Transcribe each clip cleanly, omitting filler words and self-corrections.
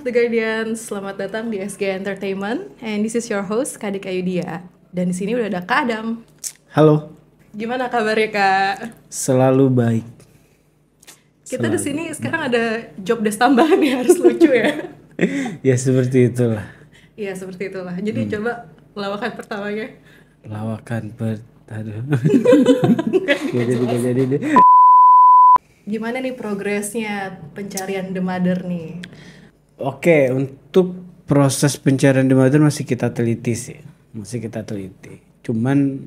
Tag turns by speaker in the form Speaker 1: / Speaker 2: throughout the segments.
Speaker 1: The Guardian, selamat datang di SG Entertainment. And this is your host, Kadik Ayudia. Dan di sini udah ada Kak Adam.
Speaker 2: Halo.
Speaker 1: Gimana kabarnya Kak?
Speaker 2: Selalu baik.
Speaker 1: Kita di sini sekarang ada job desk tambahan yang harus lucu ya.
Speaker 2: Ya seperti itulah.
Speaker 1: Iya seperti itulah. Jadi coba lawakan pertamanya.
Speaker 2: Aduh. Gak jadi deh.
Speaker 1: Gimana nih progresnya pencarian The Mother nih?
Speaker 2: Oke, untuk proses pencarian The Mother masih kita teliti sih. Cuman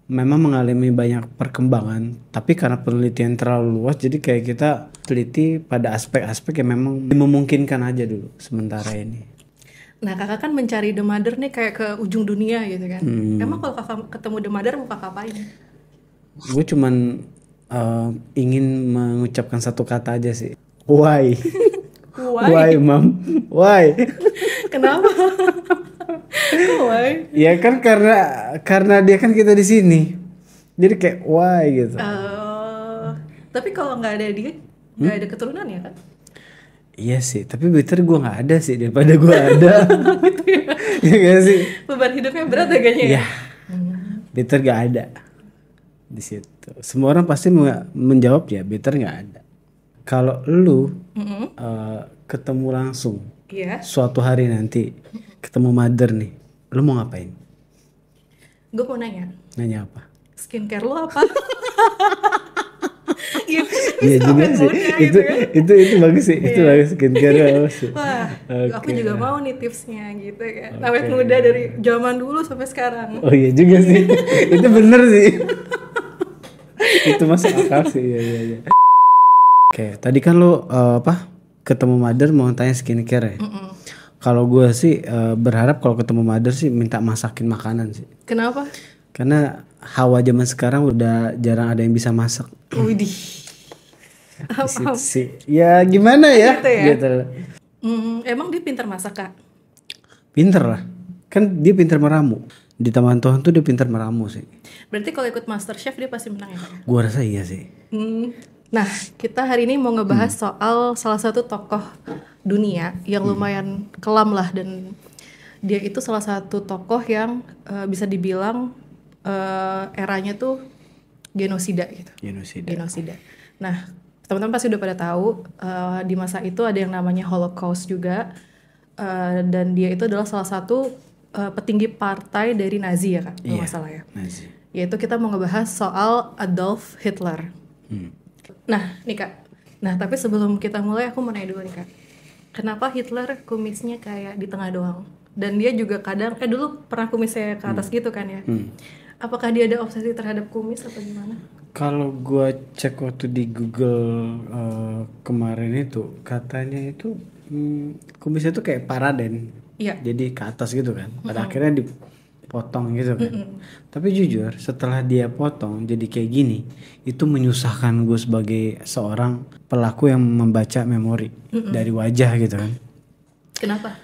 Speaker 2: memang mengalami banyak perkembangan. Tapi karena penelitian terlalu luas, jadi kayak kita teliti pada aspek-aspek yang memang memungkinkan aja dulu sementara ini.
Speaker 1: Nah kakak kan mencari The Mother nih kayak ke ujung dunia gitu kan. Emang kalau kakak ketemu The Mother mau kakak apain?
Speaker 2: Gue cuman ingin mengucapkan satu kata aja sih. Why? Why, Mam? Why?
Speaker 1: Kenapa? Why?
Speaker 2: Ya kan karena dia kan kita di sini. Jadi kayak why gitu.
Speaker 1: Tapi kalau nggak ada dia, nggak ada keturunan ya kan?
Speaker 2: Iya sih, tapi better gue nggak ada sih daripada gue ada.
Speaker 1: Gitu ya.
Speaker 2: Iya gak sih?
Speaker 1: Beban hidupnya berat ya kayaknya.
Speaker 2: Iya. Better gak ada di situ. Semua orang pasti menjawab ya better nggak ada. Kalau lu ketemu langsung, suatu hari nanti ketemu Mother nih, lu mau ngapain?
Speaker 1: Gue mau nanya.
Speaker 2: Nanya apa?
Speaker 1: Skincare lu apa?
Speaker 2: Iya juga sih. Itu bagus sih. Itu bagus skincare bagus sih.
Speaker 1: Wah, aku juga mau nih tipsnya gitu kan. Awet muda dari zaman dulu sampai sekarang.
Speaker 2: Oh iya juga sih. Itu bener sih. Itu masuk akal sih. Iya. Oke, tadi kan lu ketemu Mother mau tanya skincare ya. Kalau gue sih berharap kalau ketemu Mother sih minta masakin makanan sih.
Speaker 1: Kenapa?
Speaker 2: Karena hawa zaman sekarang udah jarang ada yang bisa masak.
Speaker 1: Widih.
Speaker 2: Sih. Ya gimana ya? Gitu.
Speaker 1: Emang dia pintar masak Kak?
Speaker 2: Pinter lah. Kan dia pintar meramu. Di Taman Tuhan tuh dia pintar meramu sih.
Speaker 1: Berarti kalau ikut Master Chef dia pasti menang ya Kak?
Speaker 2: Gua rasa iya sih.
Speaker 1: Nah, kita hari ini mau ngebahas soal salah satu tokoh dunia yang lumayan kelam lah, dan dia itu salah satu tokoh yang bisa dibilang eranya tuh genosida gitu. Genosida. Nah, teman-teman pasti udah pada tahu di masa itu ada yang namanya Holocaust juga, dan dia itu adalah salah satu petinggi partai dari Nazi ya Kak, kalau nggak salah ya.
Speaker 2: Nazi.
Speaker 1: Yaitu kita mau ngebahas soal Adolf Hitler. Nah, nih Kak. Nah, tapi sebelum kita mulai aku mau nanya dulu nih Kak. Kenapa Hitler kumisnya kayak di tengah doang? Dan dia juga kadang dulu pernah kumisnya ke atas gitu kan ya. Apakah dia ada obsesi terhadap kumis atau gimana?
Speaker 2: Kalau gua cek waktu di Google kemarin itu katanya itu kumisnya tuh kayak paraden.
Speaker 1: Iya.
Speaker 2: Jadi ke atas gitu kan. Pada akhirnya dipotong gitu kan. Tapi jujur setelah dia potong jadi kayak gini, itu menyusahkan gue sebagai seorang pelaku yang membaca memori dari wajah gitu kan.
Speaker 1: Kenapa?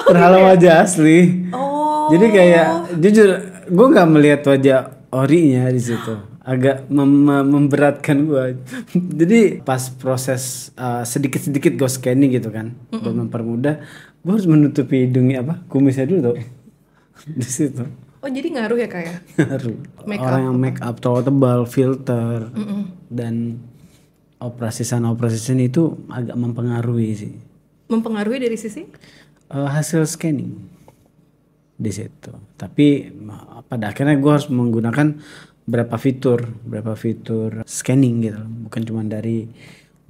Speaker 2: Terhalang wajah asli.
Speaker 1: Oh.
Speaker 2: Jadi kayak jujur gue nggak melihat wajah orinya di situ. Agak memberatkan gue. Jadi pas proses sedikit-sedikit gue scanning gitu kan, buat mempermudah, gue harus menutupi hidungnya kumisnya dulu tuh di situ.
Speaker 1: Oh jadi ngaruh ya Kak ya?
Speaker 2: Ngaruh. Orang yang make up terlalu tebal, filter, dan operasi sana operasi sini itu agak mempengaruhi sih.
Speaker 1: Mempengaruhi dari sisi?
Speaker 2: Hasil scanning di situ. Tapi pada akhirnya gue harus menggunakan berapa fitur scanning gitu, bukan cuma dari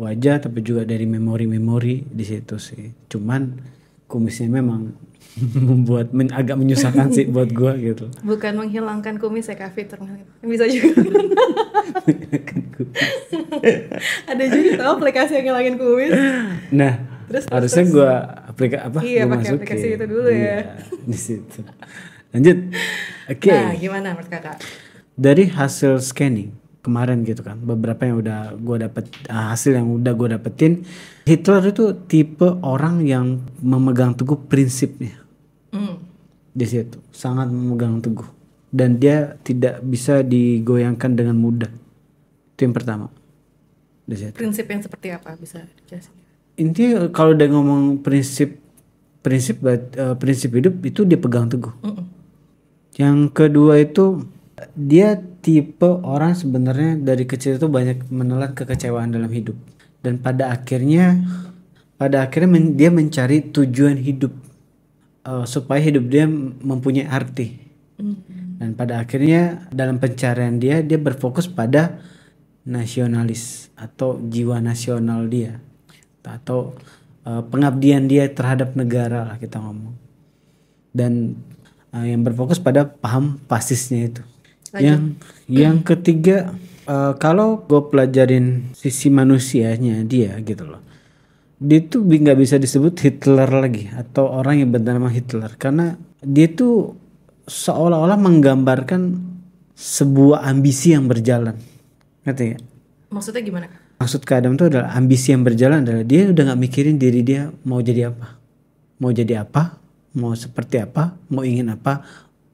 Speaker 2: wajah tapi juga dari memori di situ sih. Cuman kumisnya memang membuat agak menyusahkan sih buat gua gitu.
Speaker 1: Bukan menghilangkan kumis ya Kak, fitur bisa juga. Ada juga tahu aplikasi yang ngilangin kumis.
Speaker 2: Nah, terus harusnya gua
Speaker 1: Iya, pakai aplikasi itu dulu ya.
Speaker 2: Di situ. Lanjut. Oke.
Speaker 1: Nah, gimana menurut Kakak?
Speaker 2: Dari hasil scanning kemarin gitu kan, beberapa yang udah gue dapet, hasil yang udah gue dapetin, Hitler itu tipe orang yang memegang teguh prinsipnya. Di situ sangat memegang teguh dan dia tidak bisa digoyangkan dengan mudah. Itu yang pertama. di situ.
Speaker 1: Prinsip yang seperti apa bisa dijelasin?
Speaker 2: Intinya kalau udah ngomong prinsip hidup itu dia pegang teguh. Yang kedua itu dia tipe orang sebenarnya dari kecil itu banyak menelan kekecewaan dalam hidup, dan pada akhirnya dia mencari tujuan hidup, supaya hidup dia mempunyai arti. Dan pada akhirnya dalam pencarian dia berfokus pada nasionalis atau jiwa nasional dia, atau pengabdian dia terhadap negara lah kita ngomong. Dan yang berfokus pada paham fasisnya itu. Yang ketiga, kalau gue pelajarin sisi manusianya dia gitu loh, dia tuh nggak bisa disebut Hitler lagi atau orang yang bernama Hitler, karena dia tuh seolah-olah menggambarkan sebuah ambisi yang berjalan, ngerti ya?
Speaker 1: Maksudnya gimana?
Speaker 2: Maksud Kak Adam itu adalah ambisi yang berjalan adalah dia udah nggak mikirin diri dia mau jadi apa, mau seperti apa, mau ingin apa,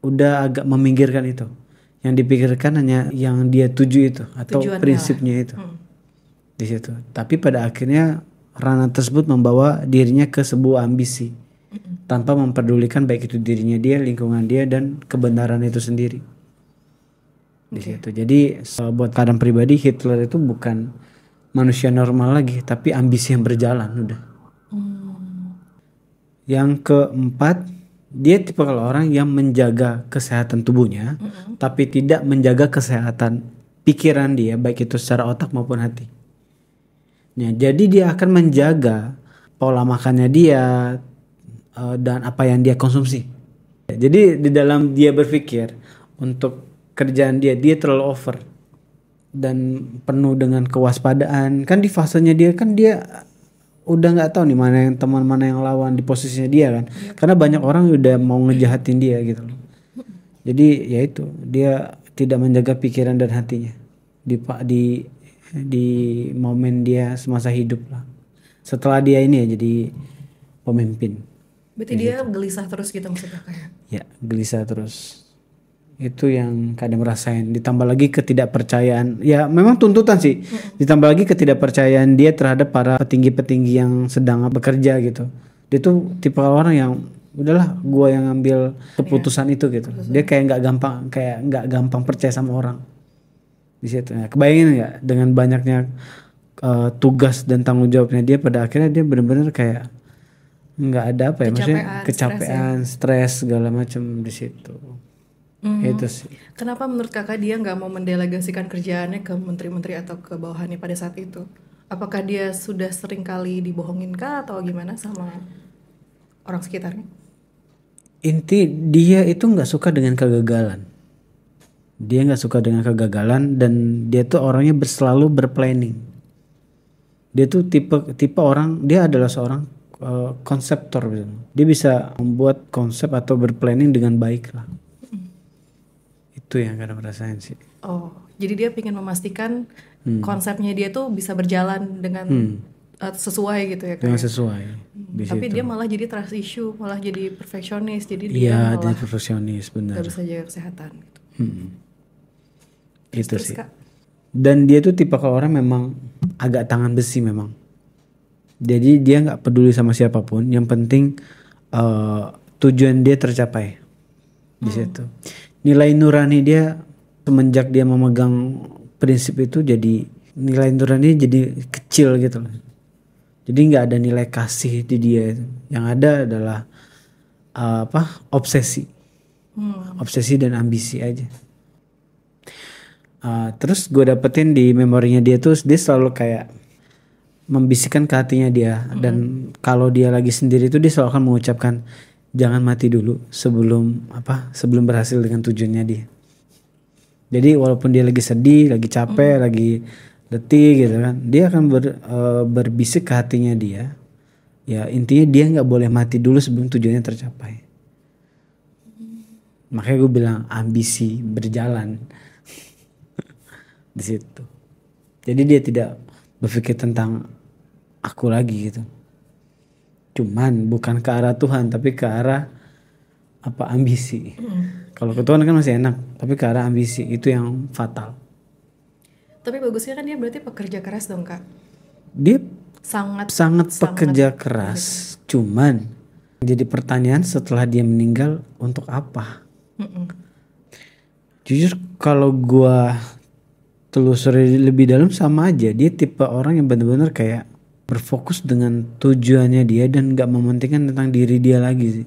Speaker 2: udah agak meminggirkan itu. Yang dipikirkan hanya yang dia tuju itu atau tujuannya prinsipnya itu di situ. Tapi pada akhirnya ranah tersebut membawa dirinya ke sebuah ambisi tanpa memperdulikan baik itu dirinya dia, lingkungan dia, dan kebenaran itu sendiri di situ. Jadi buat Kak Adam pribadi, Hitler itu bukan manusia normal lagi, tapi ambisi yang berjalan udah. Yang keempat, dia tipe kalau orang yang menjaga kesehatan tubuhnya, tapi tidak menjaga kesehatan pikiran dia, baik itu secara otak maupun hati. Nah, jadi dia akan menjaga pola makannya dia dan apa yang dia konsumsi. Jadi di dalam dia berpikir untuk kerjaan dia terlalu over dan penuh dengan kewaspadaan. Kan di fasenya dia kan dia udah nggak tahu nih mana yang teman, mana yang lawan di posisinya dia kan. Karena banyak orang udah mau ngejahatin dia gitu loh. Jadi ya itu, dia tidak menjaga pikiran dan hatinya di momen dia semasa hidup lah. Setelah dia ini ya jadi pemimpin.
Speaker 1: Berarti dia gelisah terus gitu maksudnya kayak?
Speaker 2: Ya, gelisah terus. Itu yang kadang merasain. Ditambah lagi ketidakpercayaan. Ya memang tuntutan sih. Ditambah lagi ketidakpercayaan dia terhadap para petinggi-petinggi yang sedang bekerja gitu. Dia tuh tipe orang yang udahlah gua yang ngambil keputusan itu gitu. Dia kayak nggak gampang percaya sama orang. Di situ. Nah, kebayangin nggak dengan banyaknya tugas dan tanggung jawabnya dia, pada akhirnya dia benar-benar kayak nggak ada apa ya, maksudnya kecapean, stres segala macam di situ. Itu sih.
Speaker 1: Kenapa menurut kakak dia nggak mau mendelegasikan kerjaannya ke menteri-menteri atau ke bawahannya pada saat itu? Apakah dia sudah sering kali dibohongin kah atau gimana sama orang sekitarnya?
Speaker 2: Inti dia itu nggak suka dengan kegagalan. Dia nggak suka dengan kegagalan dan dia tuh orangnya selalu berplanning. Dia tuh tipe orang, dia adalah seorang konseptor gitu. Dia bisa membuat konsep atau berplanning dengan baik lah. Itu yang kadang rasain sih.
Speaker 1: Oh, jadi dia ingin memastikan konsepnya dia tuh bisa berjalan dengan sesuai gitu ya?
Speaker 2: Dengan sesuai.
Speaker 1: Tapi dia malah jadi trust issue, malah jadi perfeksionis. Jadi dia
Speaker 2: iya,
Speaker 1: malah
Speaker 2: dia perfeksionis benar.
Speaker 1: gak bisa jaga kesehatan. Gitu.
Speaker 2: Itu
Speaker 1: terus,
Speaker 2: sih.
Speaker 1: Kak?
Speaker 2: Dan dia tuh tipe kalau orang memang agak tangan besi memang. Jadi dia nggak peduli sama siapapun. Yang penting tujuan dia tercapai di situ. Nilai nurani dia semenjak dia memegang prinsip itu, jadi nilai nurani jadi kecil gitu loh. Jadi nggak ada nilai kasih di dia. Yang ada adalah obsesi, obsesi dan ambisi aja. Terus gue dapetin di memorinya dia tuh, dia selalu kayak membisikkan ke hatinya dia. Dan kalau dia lagi sendiri tuh dia selalu akan mengucapkan jangan mati dulu sebelum berhasil dengan tujuannya dia. Jadi walaupun dia lagi sedih, lagi capek, lagi letih gitu kan, dia akan berbisik ke hatinya dia. Ya intinya dia nggak boleh mati dulu sebelum tujuannya tercapai. Makanya gue bilang ambisi berjalan di situ. Jadi dia tidak berpikir tentang aku lagi gitu. Cuman bukan ke arah Tuhan, tapi ke arah ambisi. Kalau ke Tuhan kan masih enak, tapi ke arah ambisi itu yang fatal.
Speaker 1: Tapi bagusnya kan dia berarti pekerja keras dong Kak.
Speaker 2: Dia
Speaker 1: Sangat
Speaker 2: sangat pekerja keras. Cuman jadi pertanyaan setelah dia meninggal untuk apa? Jujur kalau gua telusuri lebih dalam sama aja. Dia tipe orang yang benar-benar kayak berfokus dengan tujuannya dia dan gak mementingkan tentang diri dia lagi sih.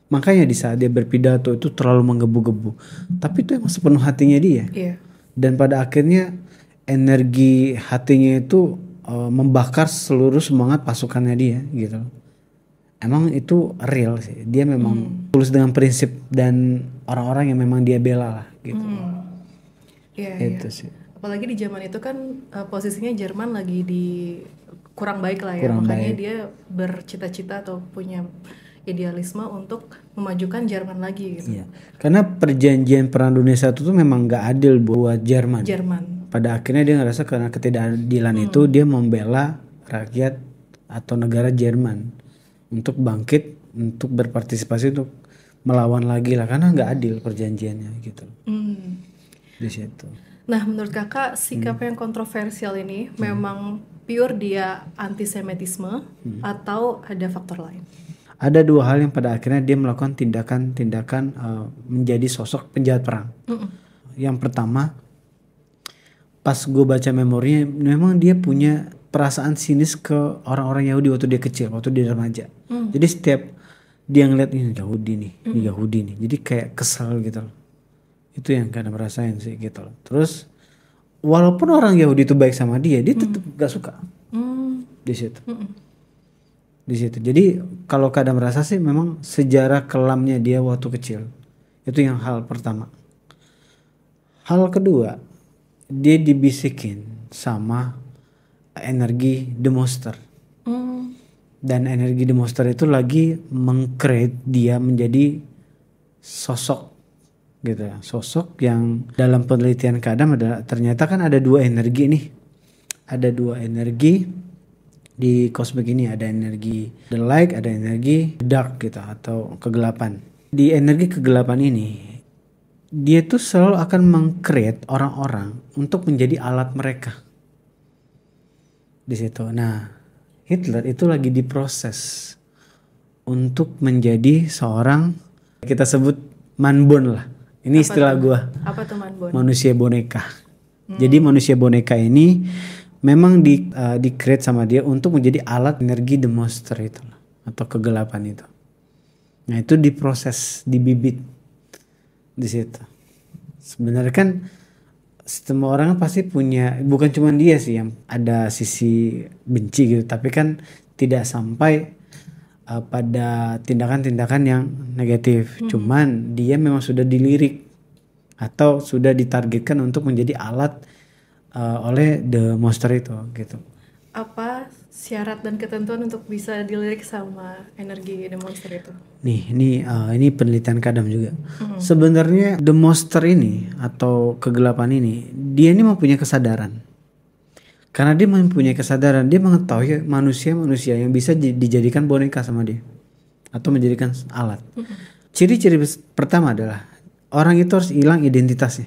Speaker 2: Makanya di saat dia berpidato itu terlalu menggebu-gebu. Tapi itu emang sepenuh hatinya dia.
Speaker 1: Iya.
Speaker 2: Dan pada akhirnya energi hatinya itu membakar seluruh semangat pasukannya dia gitu. Emang itu real sih. Dia memang tulus dengan prinsip dan orang-orang yang memang dia bela lah gitu.
Speaker 1: Iya.
Speaker 2: Itu sih.
Speaker 1: Apalagi di zaman itu kan posisinya Jerman lagi di kurang baik lah ya.
Speaker 2: Kurang
Speaker 1: Makanya
Speaker 2: baik.
Speaker 1: dia bercita-cita atau punya idealisme untuk memajukan Jerman lagi gitu.
Speaker 2: Iya. Karena perjanjian Perang Dunia I itu memang gak adil buat Jerman. Pada akhirnya dia ngerasa karena ketidakadilan itu dia membela rakyat atau negara Jerman untuk bangkit, untuk berpartisipasi, untuk melawan lagi lah, karena nggak adil perjanjiannya gitu. Di situ.
Speaker 1: Nah, menurut kakak sikap yang kontroversial ini memang pure dia antisemitisme atau ada faktor lain?
Speaker 2: Ada dua hal yang pada akhirnya dia melakukan tindakan-tindakan menjadi sosok penjahat perang. Yang pertama, pas gue baca memorinya, memang dia punya perasaan sinis ke orang-orang Yahudi waktu dia kecil, waktu dia remaja. Jadi setiap dia ngeliat ini Yahudi nih, ini Yahudi nih, jadi kayak kesel gitu loh. Itu yang kadang merasain sih gitu loh. Terus walaupun orang Yahudi itu baik sama dia tetap gak suka di situ. Di situ. Jadi kalau kadang merasa sih memang sejarah kelamnya dia waktu kecil. Itu yang hal pertama. Hal kedua, dia dibisikin sama energi The Monster. Dan energi The Monster itu lagi meng-create dia menjadi sosok gitu ya. Sosok yang dalam penelitian Kadam adalah ternyata kan ada dua energi nih. Ada dua energi di kosmik ini, ada energi the light, ada energi dark gitu atau kegelapan. Di energi kegelapan ini dia tuh selalu akan meng-create orang-orang untuk menjadi alat mereka. Di situ. Nah, Hitler itu lagi diproses untuk menjadi seorang, kita sebut manbon lah. Ini istilah gua.
Speaker 1: Apa tuh manbon?
Speaker 2: Manusia boneka. Jadi manusia boneka ini memang di create sama dia untuk menjadi alat energi The Monster itu atau kegelapan itu. Nah, itu diproses, dibibit di situ. Sebenarnya kan semua orang pasti punya, bukan cuma dia sih yang ada sisi benci gitu, tapi kan tidak sampai pada tindakan-tindakan yang negatif. Cuman dia memang sudah dilirik atau sudah ditargetkan untuk menjadi alat oleh The Monster itu gitu.
Speaker 1: Apa syarat dan ketentuan untuk bisa dilirik sama energi The Monster itu?
Speaker 2: Nih, ini penelitian Kadam juga. Sebenarnya The Monster ini atau kegelapan ini, dia ini mempunyai kesadaran. Karena dia mempunyai kesadaran, dia mengetahui manusia-manusia yang bisa dijadikan boneka sama dia atau menjadikan alat. Ciri-ciri pertama adalah orang itu harus hilang identitasnya.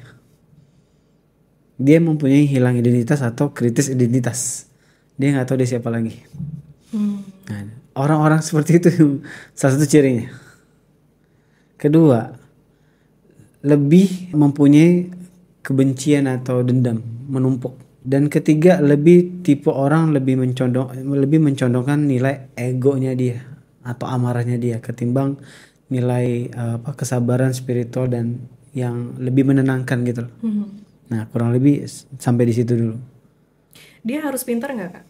Speaker 2: Dia mempunyai hilang identitas atau kritis identitas. Dia nggak tahu dia siapa lagi. Nah, orang-orang seperti itu salah satu cirinya. Kedua, lebih mempunyai kebencian atau dendam menumpuk. Dan ketiga, lebih tipe orang lebih mencondongkan nilai egonya dia atau amarahnya dia ketimbang nilai kesabaran spiritual dan yang lebih menenangkan gitu loh. Nah, kurang lebih sampai di situ dulu.
Speaker 1: Dia harus pintar nggak, Kak?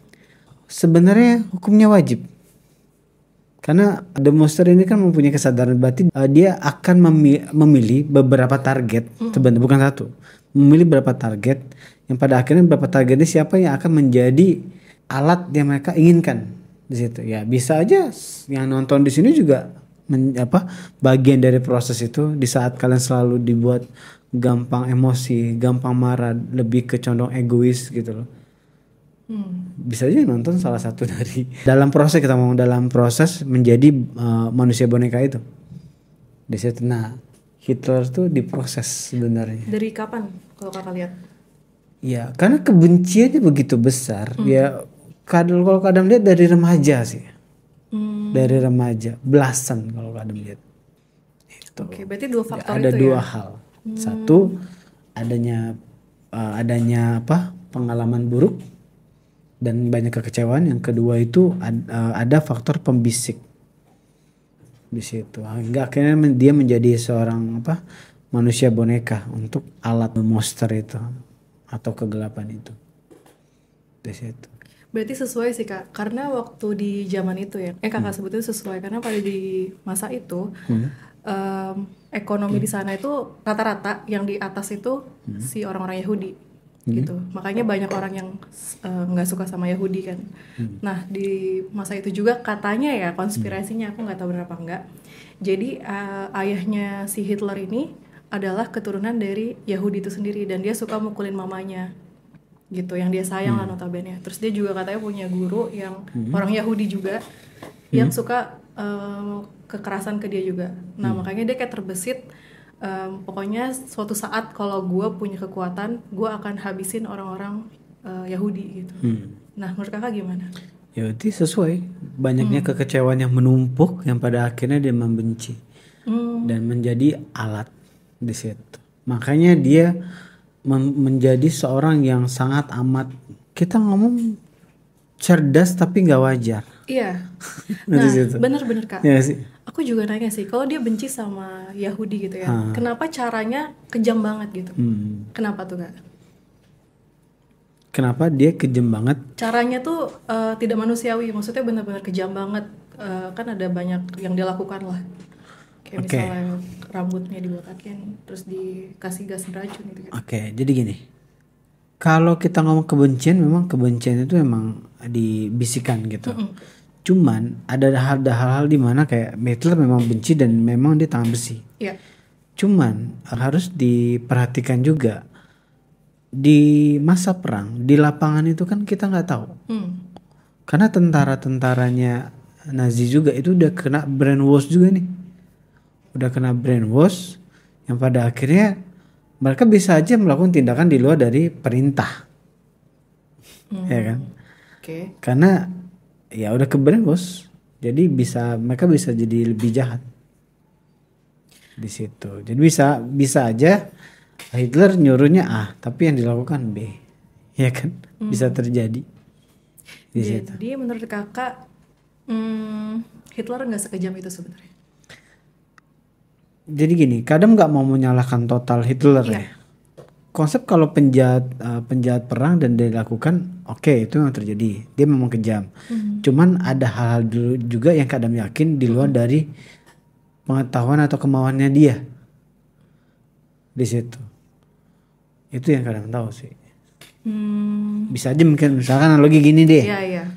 Speaker 2: Sebenarnya hukumnya wajib. Karena The Monster ini kan mempunyai kesadaran batin, dia akan memilih beberapa target, sebenarnya bukan satu, memilih beberapa target yang pada akhirnya beberapa target ini siapa yang akan menjadi alat yang mereka inginkan di situ. Ya bisa aja yang nonton di sini juga bagian dari proses itu. Di saat kalian selalu dibuat gampang emosi, gampang marah, lebih ke condong egois gitu loh. Bisa aja nonton salah satu dari dalam proses, kita ngomong dalam proses menjadi manusia boneka itu di situ. Nah, Hitler tuh diproses sebenarnya.
Speaker 1: Dari kapan kalau kakak lihat?
Speaker 2: Ya, karena kebenciannya begitu besar. Ya, kalau kadang lihat dari remaja sih. Dari remaja, belasan kalau kadang lihat. Itu.
Speaker 1: Oke, berarti dua
Speaker 2: Ya,
Speaker 1: faktor
Speaker 2: ada
Speaker 1: itu
Speaker 2: dua
Speaker 1: ya.
Speaker 2: hal. Satu, adanya apa? Pengalaman buruk dan banyak kekecewaan. Yang kedua itu ada faktor pembisik di situ. Hingga akhirnya dia menjadi seorang apa? Manusia boneka untuk alat monster itu atau kegelapan itu. Di situ.
Speaker 1: Berarti sesuai sih Kak, karena waktu di zaman itu ya, Kakak sebutnya sesuai karena pada di masa itu ekonomi di sana itu rata-rata yang di atas itu si orang-orang Yahudi gitu. Makanya banyak orang yang nggak suka sama Yahudi kan. Nah di masa itu juga katanya ya konspirasinya aku nggak tahu berapa enggak. Jadi ayahnya si Hitler ini adalah keturunan dari Yahudi itu sendiri dan dia suka mukulin mamanya gitu, yang dia sayang lah notabene. Terus dia juga katanya punya guru yang orang Yahudi juga yang suka kekerasan ke dia juga. Nah makanya dia kayak terbesit, pokoknya suatu saat kalau gue punya kekuatan gue akan habisin orang-orang Yahudi gitu. Nah menurut kakak gimana?
Speaker 2: Ya itu sesuai. Banyaknya kekecewaan yang menumpuk yang pada akhirnya dia membenci dan menjadi alat di situ. Makanya dia menjadi seorang yang sangat amat, kita ngomong cerdas tapi nggak wajar.
Speaker 1: Iya.
Speaker 2: Di
Speaker 1: Nah
Speaker 2: situ.
Speaker 1: bener-bener Kak,
Speaker 2: Ya sih.
Speaker 1: aku juga nanya sih, kalau dia benci sama Yahudi gitu ya, kenapa caranya kejam banget gitu? Kenapa tuh Kak?
Speaker 2: Kenapa dia kejam banget?
Speaker 1: Caranya tuh tidak manusiawi, maksudnya benar-benar kejam banget. Kan ada banyak yang dia lakukan lah, kayak misalnya rambutnya dibotakin, terus dikasih gas beracun gitu.
Speaker 2: Oke, jadi gini. Kalau kita ngomong kebencian, memang kebencian itu memang dibisikkan gitu. Cuman ada hal-hal di mana kayak Hitler memang benci dan memang dia tangan besi.
Speaker 1: Iya.
Speaker 2: Cuman harus diperhatikan juga di masa perang, di lapangan itu kan kita nggak tahu. Karena tentara-tentaranya Nazi juga itu udah kena brainwash juga nih. Udah kena brainwash yang pada akhirnya mereka bisa aja melakukan tindakan di luar dari perintah. Ya kan?
Speaker 1: Oke.
Speaker 2: Karena ya udah ke brainwash. Jadi mereka bisa jadi lebih jahat di situ. Jadi bisa aja Hitler nyuruhnya A, tapi yang dilakukan B. Ya kan? Bisa terjadi di situ.
Speaker 1: Jadi menurut kakak Hitler nggak sekejam itu sebenarnya?
Speaker 2: Jadi gini, kadang nggak mau menyalahkan total Hitler ya. Konsep kalau penjahat perang dan dilakukan, oke, itu yang terjadi. Dia memang kejam. Cuman ada hal-hal dulu juga yang kadang yakin di luar dari pengetahuan atau kemauannya dia di situ. Itu yang kadang tahu sih. Bisa aja mungkin misalkan analogi gini deh.
Speaker 1: Iya.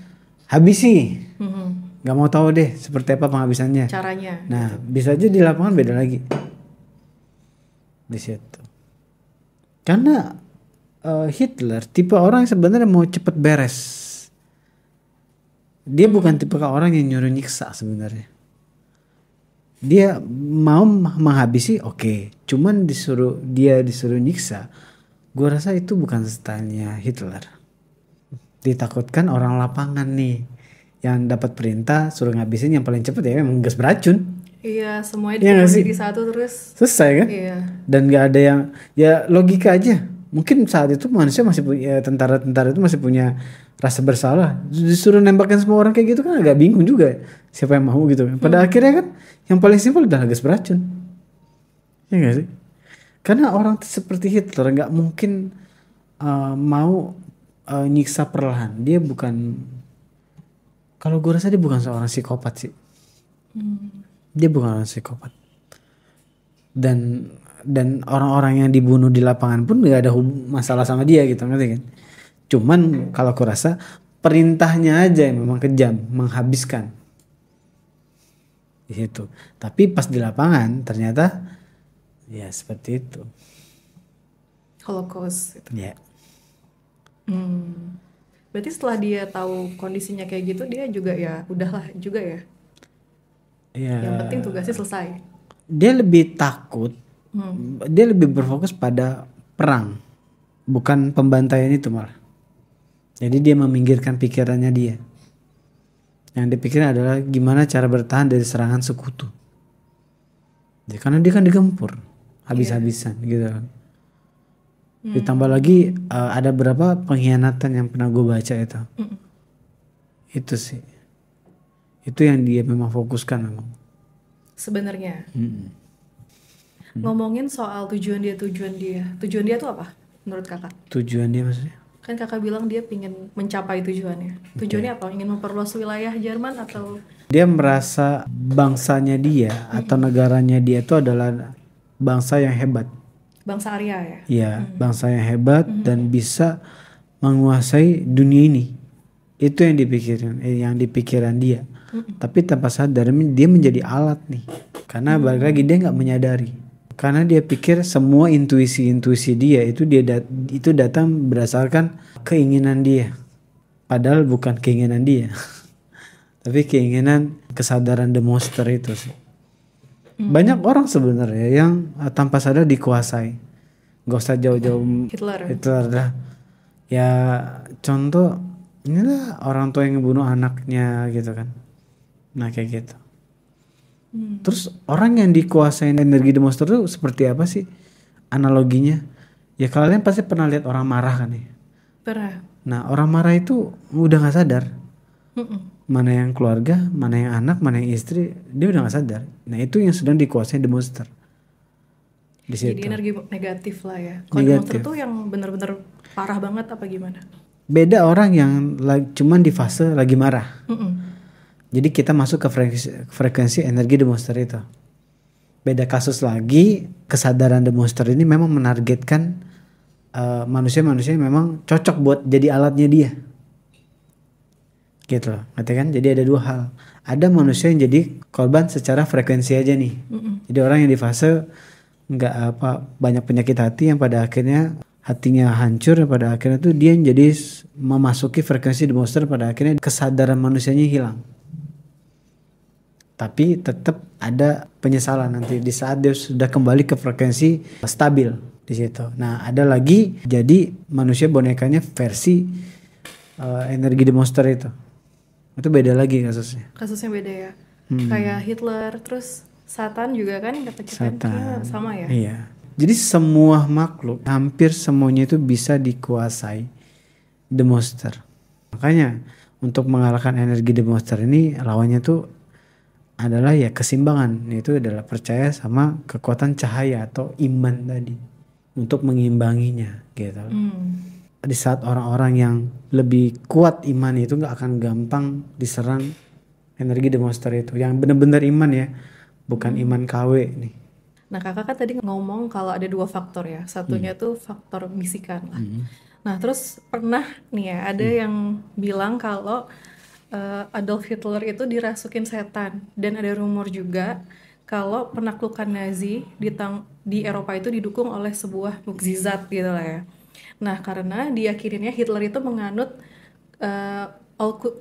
Speaker 2: Habisi. Gak mau tahu deh seperti apa penghabisannya.
Speaker 1: Caranya.
Speaker 2: Nah, bisa aja di lapangan beda lagi. Di situ. Karena Hitler tipe orang yang sebenarnya mau cepet beres. Dia bukan tipe orang yang nyuruh nyiksa sebenarnya. Dia mau menghabisi, oke. Cuman disuruh nyiksa. Gue rasa itu bukan stylenya Hitler. Ditakutkan orang lapangan nih yang dapat perintah suruh ngabisin yang paling cepet ya memang gas beracun.
Speaker 1: Iya, semuanya dikumpulin jadi satu terus
Speaker 2: selesai kan?
Speaker 1: Iya.
Speaker 2: Dan gak ada yang, ya logika aja. Mungkin saat itu manusia masih punya, tentara-tentara itu masih punya rasa bersalah. Disuruh nembakin semua orang kayak gitu kan agak bingung juga. Siapa yang mau gitu. Pada akhirnya kan yang paling simpel adalah gas beracun. Ya gak sih? Karena orang seperti Hitler gak mungkin mau nyiksa perlahan. Dia bukan, kalau gue rasa dia bukan seorang psikopat sih. Dia bukan orang psikopat. Dan orang-orang yang dibunuh di lapangan pun gak ada masalah sama dia gitu, ngerti kan? Cuman kalau aku rasa perintahnya aja yang memang kejam, menghabiskan di situ. Tapi pas di lapangan ternyata ya seperti itu.
Speaker 1: Holocaust. Gitu.
Speaker 2: Ya.
Speaker 1: Berarti setelah dia tahu kondisinya kayak gitu, dia juga ya udahlah juga ya. Yang penting tugasnya selesai.
Speaker 2: Dia lebih takut, dia lebih berfokus pada perang bukan pembantaian itu malah. Jadi dia meminggirkan pikirannya dia. Yang dipikirkan adalah gimana cara bertahan dari serangan sekutu. Ya, karena dia kan digempur habis-habisan gitu kan. Ditambah lagi ada berapa pengkhianatan yang pernah gue baca itu. Itu sih. Itu yang dia memang fokuskan memang.
Speaker 1: Sebenarnya. Ngomongin soal tujuan dia. Tujuan dia tuh apa menurut kakak?
Speaker 2: Tujuan dia maksudnya?
Speaker 1: Kan kakak bilang dia ingin mencapai tujuannya. Tujuannya apa? Ingin memperluas wilayah Jerman atau?
Speaker 2: Dia merasa bangsanya dia atau negaranya dia itu adalah bangsa yang hebat.
Speaker 1: Bangsa Arya ya?
Speaker 2: Iya, bangsa yang hebat dan bisa menguasai dunia ini. Itu yang dipikiran dia. Tapi tanpa sadar dia menjadi alat nih. Karena balik lagi dia nggak menyadari. Karena dia pikir semua intuisi dia itu datang berdasarkan keinginan dia. Padahal bukan keinginan dia. Tapi keinginan kesadaran the monster itu sih. Banyak orang sebenarnya yang tanpa sadar dikuasai. Gak usah jauh-jauh Hitler dah. Ya contoh inilah orang tua yang ngebunuh anaknya gitu kan. Nah kayak gitu. Terus orang yang dikuasai energi the monster itu seperti apa sih analoginya? Ya kalian pasti pernah lihat orang marah kan ya?
Speaker 1: Pernah.
Speaker 2: Nah orang marah itu udah gak sadar. Mana yang keluarga, mana yang anak, mana yang istri, dia udah gak sadar. Nah itu yang sedang dikuasai the monster. Di situ.
Speaker 1: Jadi energi negatif lah ya. Kalau the monster tuh yang benar-benar parah banget apa gimana?
Speaker 2: Beda orang yang cuman di fase lagi marah. Jadi kita masuk ke frekuensi energi the monster itu. Beda kasus lagi, kesadaran the monster ini memang menargetkan manusia-manusia yang memang cocok buat jadi alatnya dia. Gitu loh, ngerti kan? Jadi ada dua hal. Ada manusia yang jadi korban secara frekuensi aja nih. Jadi orang yang di fase nggak banyak penyakit hati yang pada akhirnya hatinya hancur, pada akhirnya tuh dia jadi memasuki frekuensi the monster, pada akhirnya kesadaran manusianya hilang. Tapi tetap ada penyesalan nanti di saat dia sudah kembali ke frekuensi stabil di situ. Nah, ada lagi jadi manusia bonekanya versi energi the monster itu. Itu beda lagi kasusnya.
Speaker 1: Kasusnya beda ya. Kayak Hitler, terus Satan juga kan kata kita sama ya.
Speaker 2: Iya. Jadi semua makhluk, hampir semuanya itu bisa dikuasai the monster. Makanya untuk mengalahkan energi the monster ini lawannya tuh adalah ya keseimbangan. Itu adalah percaya sama kekuatan cahaya atau iman tadi untuk mengimbanginya gitu. Di saat orang-orang yang lebih kuat iman itu gak akan gampang diserang energi the monster itu. Yang benar-benar iman ya, bukan iman KW nih.
Speaker 1: Nah kakak kan tadi ngomong kalau ada dua faktor ya. Satunya tuh faktor bisikan lah. Nah terus pernah nih ya ada yang bilang kalau Adolf Hitler itu dirasukin setan. Dan ada rumor juga kalau penaklukan Nazi di Eropa itu didukung oleh sebuah mukjizat gitu lah ya. Nah karena diyakininnya Hitler itu menganut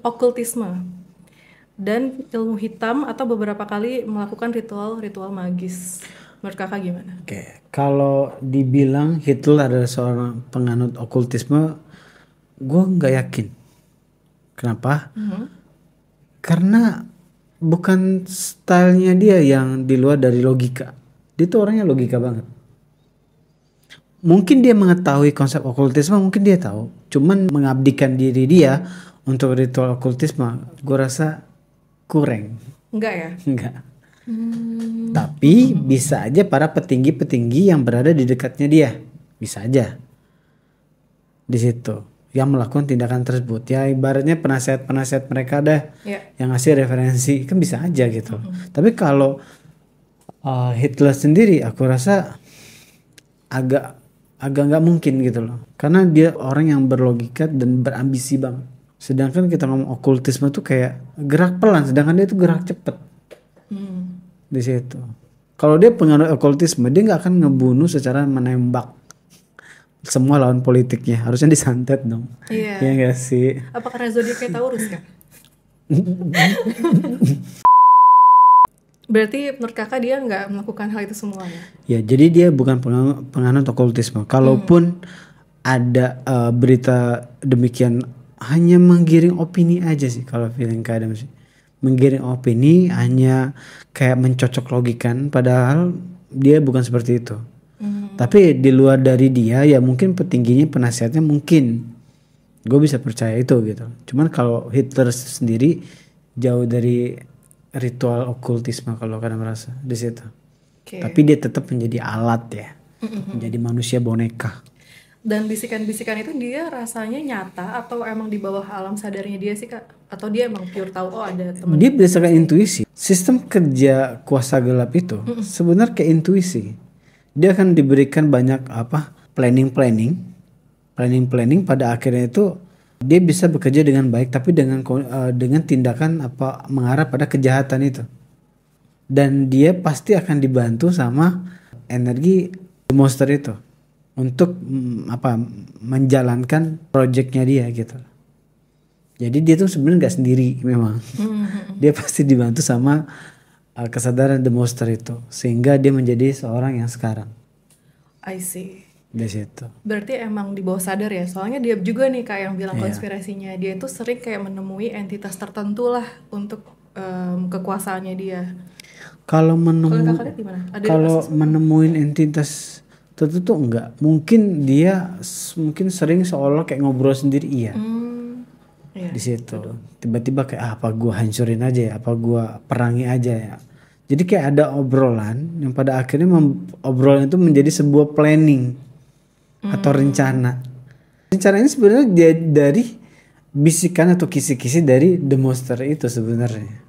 Speaker 1: okultisme dan ilmu hitam atau beberapa kali melakukan ritual magis. Menurut kakak gimana?
Speaker 2: Oke, kalau dibilang Hitler adalah seorang penganut okultisme, gue nggak yakin. Kenapa? Karena bukan stylenya dia yang di luar dari logika. Dia tuh orangnya logika banget. Mungkin dia mengetahui konsep okultisme, mungkin dia tahu. Cuman mengabdikan diri dia untuk ritual okultisme, gue rasa kurang.
Speaker 1: Enggak ya?
Speaker 2: Enggak. Tapi bisa aja para petinggi-petinggi yang berada di dekatnya dia, bisa aja di situ yang melakukan tindakan tersebut. Ya ibaratnya penasihat mereka dah yang ngasih referensi, kan bisa aja gitu. Tapi kalau Hitler sendiri, aku rasa agak nggak mungkin gitu loh, karena dia orang yang berlogika dan berambisi banget. Sedangkan kita ngomong okultisme tuh kayak gerak pelan, sedangkan dia tuh gerak cepet. Di situ. Kalau dia penganut okultisme, dia nggak akan ngebunuh secara menembak semua lawan politiknya. Harusnya disantet dong.
Speaker 1: Iya.
Speaker 2: Iya nggak sih?
Speaker 1: Apa karena zodiaknya Taurus ya? Berarti menurut kakak dia nggak melakukan hal itu semua ya?
Speaker 2: Ya, jadi dia bukan penganut okultisme. Kalaupun ada berita demikian hanya menggiring opini aja sih kalau feeling Kak Adam sih. Menggiring opini, hanya kayak mencocok logikan, padahal dia bukan seperti itu. Tapi di luar dari dia ya mungkin petingginya, penasihatnya mungkin gue bisa percaya itu gitu. Cuman kalau Hitler sendiri jauh dari ritual okultisme kalau kalian merasa di situ. Tapi dia tetap menjadi alat ya, menjadi manusia boneka.
Speaker 1: Dan bisikan-bisikan itu dia rasanya nyata atau emang di bawah alam sadarnya dia sih Kak? Atau dia emang pure tahu oh ada teman?
Speaker 2: Dia berdasarkan intuisi. Sistem kerja kuasa gelap itu sebenarnya kayak intuisi. Dia akan diberikan banyak planning pada akhirnya itu dia bisa bekerja dengan baik, tapi dengan tindakan mengarah pada kejahatan itu. Dan dia pasti akan dibantu sama energi monster itu untuk menjalankan proyeknya dia gitu. Jadi dia tuh sebenarnya nggak sendiri memang. Dia pasti dibantu sama kesadaran the monster itu, sehingga dia menjadi seorang yang sekarang.
Speaker 1: I see.
Speaker 2: Di situ.
Speaker 1: Berarti emang di bawah sadar ya. Soalnya dia juga nih kayak yang bilang konspirasinya, dia itu sering kayak menemui entitas tertentu lah untuk kekuasaannya dia.
Speaker 2: Kalau menemuin entitas tertentu enggak, mungkin dia sering seolah kayak ngobrol sendiri di situ. Tiba-tiba kayak apa gua hancurin aja ya, apa gua perangi aja ya. Jadi kayak ada obrolan yang pada akhirnya obrolan itu menjadi sebuah planning atau rencana. Rencana ini sebenarnya dari bisikan atau kisi-kisi dari the monster itu sebenarnya.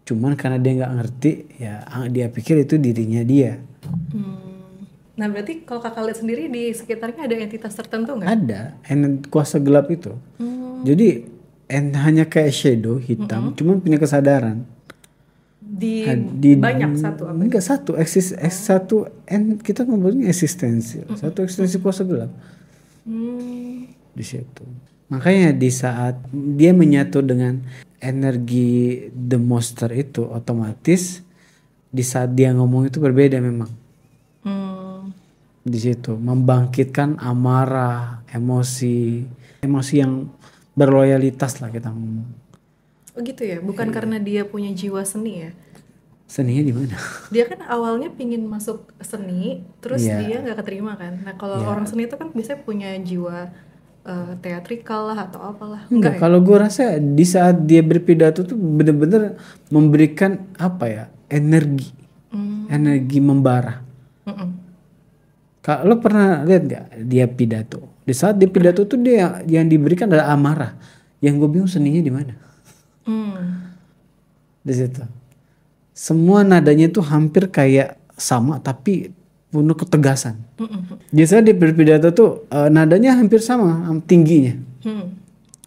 Speaker 2: Cuman karena dia nggak ngerti ya, dia pikir itu dirinya dia.
Speaker 1: Nah berarti kalau kakak lihat sendiri di sekitarnya ada entitas tertentu nggak?
Speaker 2: Ada, kuasa gelap itu. Jadi hanya kayak shadow hitam, cuman punya kesadaran.
Speaker 1: Di banyak satu apa?
Speaker 2: Enggak satu, kita ngomongnya eksistensi. Satu eksistensi kuasa gelap. Di situ. Makanya di saat dia menyatu dengan energi the monster itu, otomatis di saat dia ngomong itu berbeda memang. Di situ membangkitkan amarah, emosi yang berloyalitas lah kita ngomong.
Speaker 1: Oh gitu ya, bukan karena dia punya jiwa seni ya?
Speaker 2: Seninya di mana?
Speaker 1: Dia kan awalnya pingin masuk seni, terus dia nggak keterima kan. Nah kalau orang seni itu kan biasanya punya jiwa teatrikal lah atau apalah.
Speaker 2: Enggak, kalau gue rasa di saat dia berpidato tuh bener-bener memberikan energi membara. Kalau lo pernah lihat nggak dia pidato? Di saat dia pidato tuh dia yang diberikan adalah amarah. Yang gue bingung seninya di mana? Di situ. Semua nadanya tuh hampir kayak sama tapi penuh ketegasan. Biasanya di berpidato tuh nadanya hampir sama tingginya.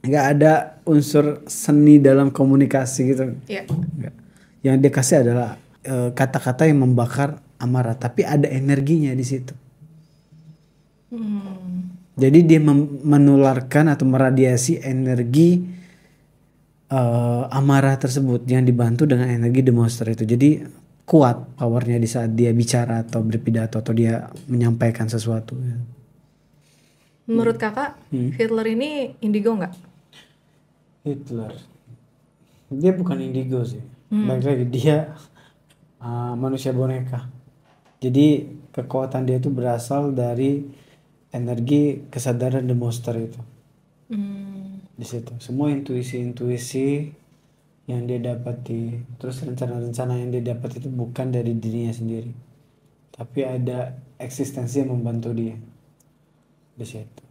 Speaker 2: Nggak ada unsur seni dalam komunikasi gitu. Nggak. Yang dia kasih adalah kata-kata yang membakar amarah, tapi ada energinya di situ. Jadi dia menularkan atau meradiasi energi amarah tersebut yang dibantu dengan energi the monster itu. Jadi kuat powernya di saat dia bicara atau berpidato atau dia menyampaikan sesuatu.
Speaker 1: Menurut kakak, Hitler ini indigo nggak?
Speaker 2: Hitler, dia bukan indigo sih. Baik lagi dia manusia boneka. Jadi kekuatan dia itu berasal dari energi kesadaran the monster itu. Di situ semua intuisi yang dia dapati, terus rencana-rencana yang dia dapat itu bukan dari dirinya sendiri, tapi ada eksistensi yang membantu dia di situ.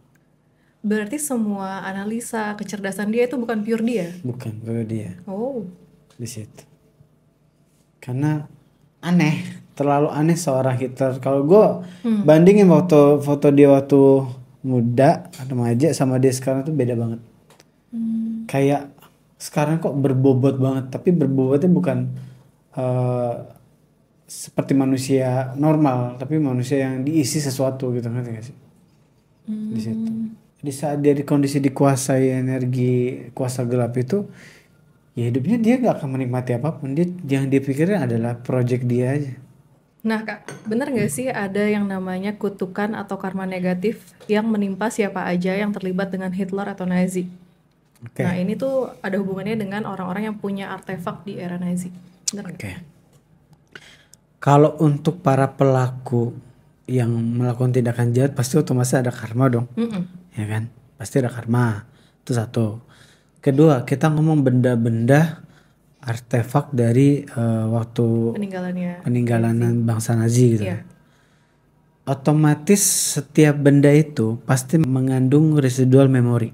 Speaker 1: Berarti semua analisa kecerdasan dia itu bukan pure dia?
Speaker 2: Bukan pure dia.
Speaker 1: Oh.
Speaker 2: Di situ. Karena aneh, terlalu aneh seorang Hitler. Kalau gue bandingin foto dia waktu muda remaja sama dia sekarang tuh beda banget. Kayak sekarang kok berbobot banget, tapi berbobotnya bukan seperti manusia normal, tapi manusia yang diisi sesuatu gitu, ngerti gak sih? Di situ. Di saat dia di kondisi dikuasai energi kuasa gelap itu, ya hidupnya dia nggak akan menikmati apapun. Yang dia pikirin adalah project dia aja.
Speaker 1: Nah Kak, bener nggak sih ada yang namanya kutukan atau karma negatif yang menimpa siapa aja yang terlibat dengan Hitler atau Nazi?
Speaker 2: Oke.
Speaker 1: Nah ini tuh ada hubungannya dengan orang-orang yang punya artefak di era Nazi. Bener nggak?
Speaker 2: Oke. Kalau untuk para pelaku yang melakukan tindakan jahat pasti otomatis ada karma dong,
Speaker 1: Mm-mm.
Speaker 2: ya kan? Pasti ada karma. Itu satu. Kedua, kita ngomong benda-benda artefak dari waktu
Speaker 1: Peninggalannya
Speaker 2: peninggalan bangsa Nazi gitu.
Speaker 1: Iya.
Speaker 2: Otomatis setiap benda itu pasti mengandung residual memori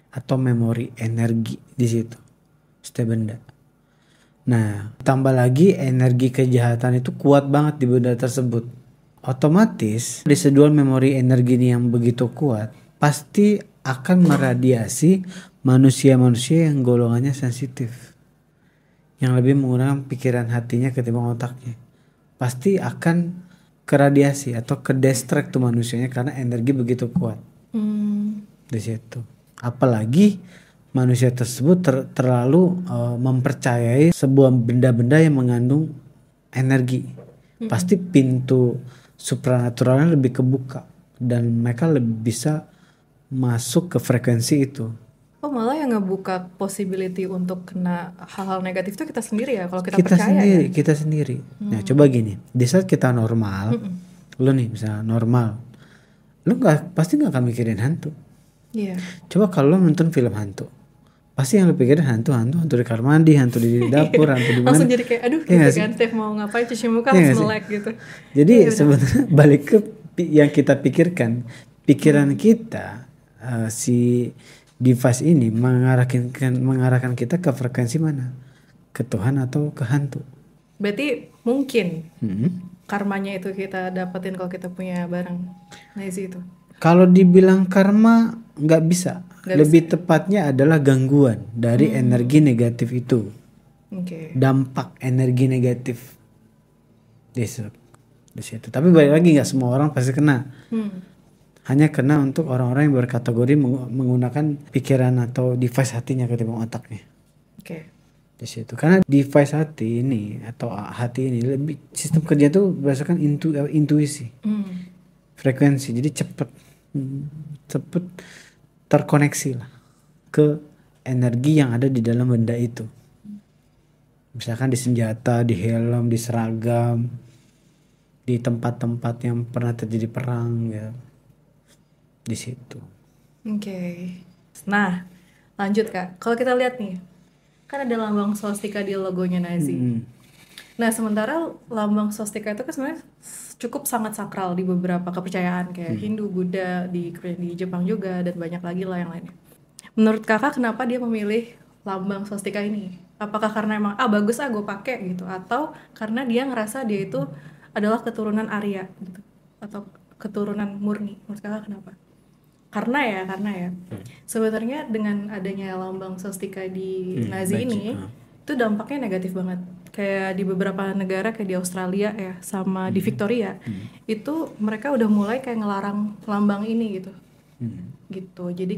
Speaker 2: atau memori energi di situ. Setiap benda. Nah, tambah lagi energi kejahatan itu kuat banget di benda tersebut. Otomatis residual memori energi ini yang begitu kuat pasti akan meradiasi manusia-manusia yang golongannya sensitif, yang lebih menggunakan pikiran hatinya ketimbang otaknya. Pasti akan keradiasi atau kedestrek tuh manusianya karena energi begitu kuat di situ. Apalagi manusia tersebut terlalu mempercayai sebuah benda-benda yang mengandung energi. Pasti pintu supranaturalnya lebih kebuka dan mereka lebih bisa masuk ke frekuensi itu.
Speaker 1: Oh malah yang ngebuka possibility untuk kena hal-hal negatif itu kita sendiri ya kalau kita
Speaker 2: Kita
Speaker 1: percaya
Speaker 2: sendiri,
Speaker 1: ya.
Speaker 2: kita sendiri. Nah, coba gini, di saat kita normal, lu nih misalnya normal, lu pasti nggak akan mikirin hantu.
Speaker 1: Iya.
Speaker 2: Coba kalau lu nonton film hantu, pasti yang lu pikirin hantu di kamar mandi, hantu di dapur, hantu di mana.
Speaker 1: Langsung jadi kayak aduh
Speaker 2: Iya
Speaker 1: gitu
Speaker 2: nggak sih?
Speaker 1: kan, Steve mau ngapain cuci muka
Speaker 2: Iya nggak
Speaker 1: langsung
Speaker 2: sih?
Speaker 1: melek gitu.
Speaker 2: Jadi
Speaker 1: Iya, benar.
Speaker 2: sebenarnya balik ke yang kita pikirkan, pikiran kita si device ini mengarahkan kita ke frekuensi mana? Ke Tuhan atau ke hantu?
Speaker 1: Berarti mungkin
Speaker 2: Hmm.
Speaker 1: karmanya itu kita dapetin kalau kita punya barang Nazi itu.
Speaker 2: Kalau dibilang karma nggak bisa.
Speaker 1: Nggak
Speaker 2: Lebih tepatnya adalah gangguan dari energi negatif itu.
Speaker 1: Oke.
Speaker 2: Dampak energi negatif di situ. Tapi balik lagi nggak semua orang pasti kena. Hanya kena untuk orang-orang yang berkategori menggunakan pikiran atau device hatinya ketimbang otaknya.
Speaker 1: Oke.
Speaker 2: Di situ. Karena device hati ini atau hati ini lebih sistem kerja tuh berdasarkan intuisi, frekuensi. Jadi cepet terkoneksi lah ke energi yang ada di dalam benda itu. Misalkan di senjata, di helm, di seragam, di tempat-tempat yang pernah terjadi perang ya. Di situ.
Speaker 1: Oke. Nah, lanjut Kak. Kalau kita lihat nih, kan ada lambang swastika di logonya Nazi. Nah, sementara lambang swastika itu kan sebenarnya cukup sangat sakral di beberapa kepercayaan kayak Hindu, Buddha, di Jepang juga dan banyak lagi lah yang lainnya. Menurut Kakak kenapa dia memilih lambang swastika ini? Apakah karena emang bagus gue pakai gitu atau karena dia ngerasa dia itu adalah keturunan Arya gitu atau keturunan murni? Menurut Kakak kenapa? Karena ya sebenarnya dengan adanya lambang swastika di Nazi ini itu dampaknya negatif banget. Kayak di beberapa negara kayak di Australia ya sama di Victoria itu mereka udah mulai kayak ngelarang lambang ini gitu. Gitu. Jadi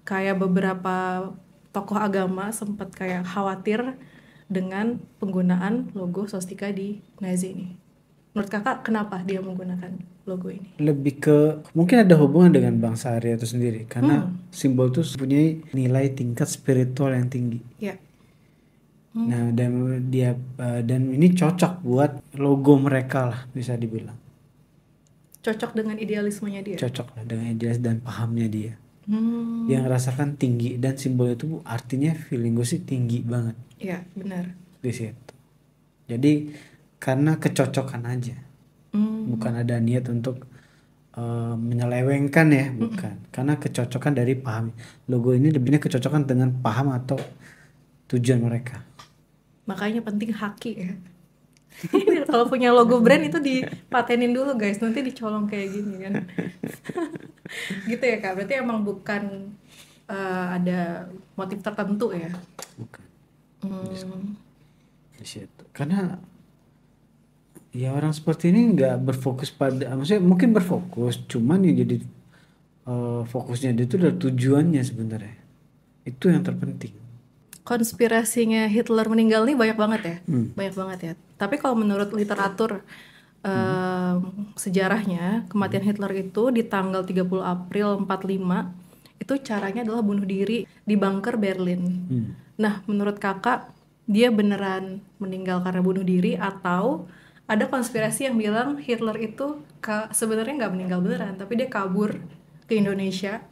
Speaker 1: kayak beberapa tokoh agama sempat kayak khawatir dengan penggunaan logo swastika di Nazi ini. Menurut Kakak kenapa dia menggunakan logo ini?
Speaker 2: Lebih ke mungkin ada hubungan dengan bangsa Arya itu sendiri karena simbol itu punya nilai tingkat spiritual yang tinggi.
Speaker 1: Ya.
Speaker 2: Nah, dan ini cocok buat logo mereka lah bisa dibilang.
Speaker 1: Cocok dengan idealismenya dia.
Speaker 2: Cocok lah dengan idealis dan pahamnya dia. Dia ngerasakan tinggi dan simbol itu artinya feeling gue sih tinggi banget.
Speaker 1: Iya, benar.
Speaker 2: Di situ. Jadi karena kecocokan aja. Bukan ada niat untuk menyelewengkan ya, bukan. Karena kecocokan dari paham. Logo ini lebihnya kecocokan dengan paham atau tujuan mereka.
Speaker 1: Makanya penting haki ya. Kalau punya logo brand itu dipatenin dulu guys, nanti dicolong kayak gini kan. Gitu ya Kak, berarti emang bukan ada motif tertentu ya?
Speaker 2: Bukan. Di situ. Karena ya orang seperti ini nggak berfokus pada, maksudnya mungkin berfokus, cuman yang jadi fokusnya dia itu adalah tujuannya sebenarnya. Itu yang terpenting.
Speaker 1: konspirasinya Hitler meninggal nih banyak banget ya, banyak banget ya. Tapi kalau menurut literatur sejarahnya, kematian Hitler itu di tanggal 30 April 45 itu caranya adalah bunuh diri di bunker Berlin. Nah, menurut kakak, dia beneran meninggal karena bunuh diri atau ada konspirasi yang bilang Hitler itu sebenarnya nggak meninggal beneran, tapi dia kabur ke Indonesia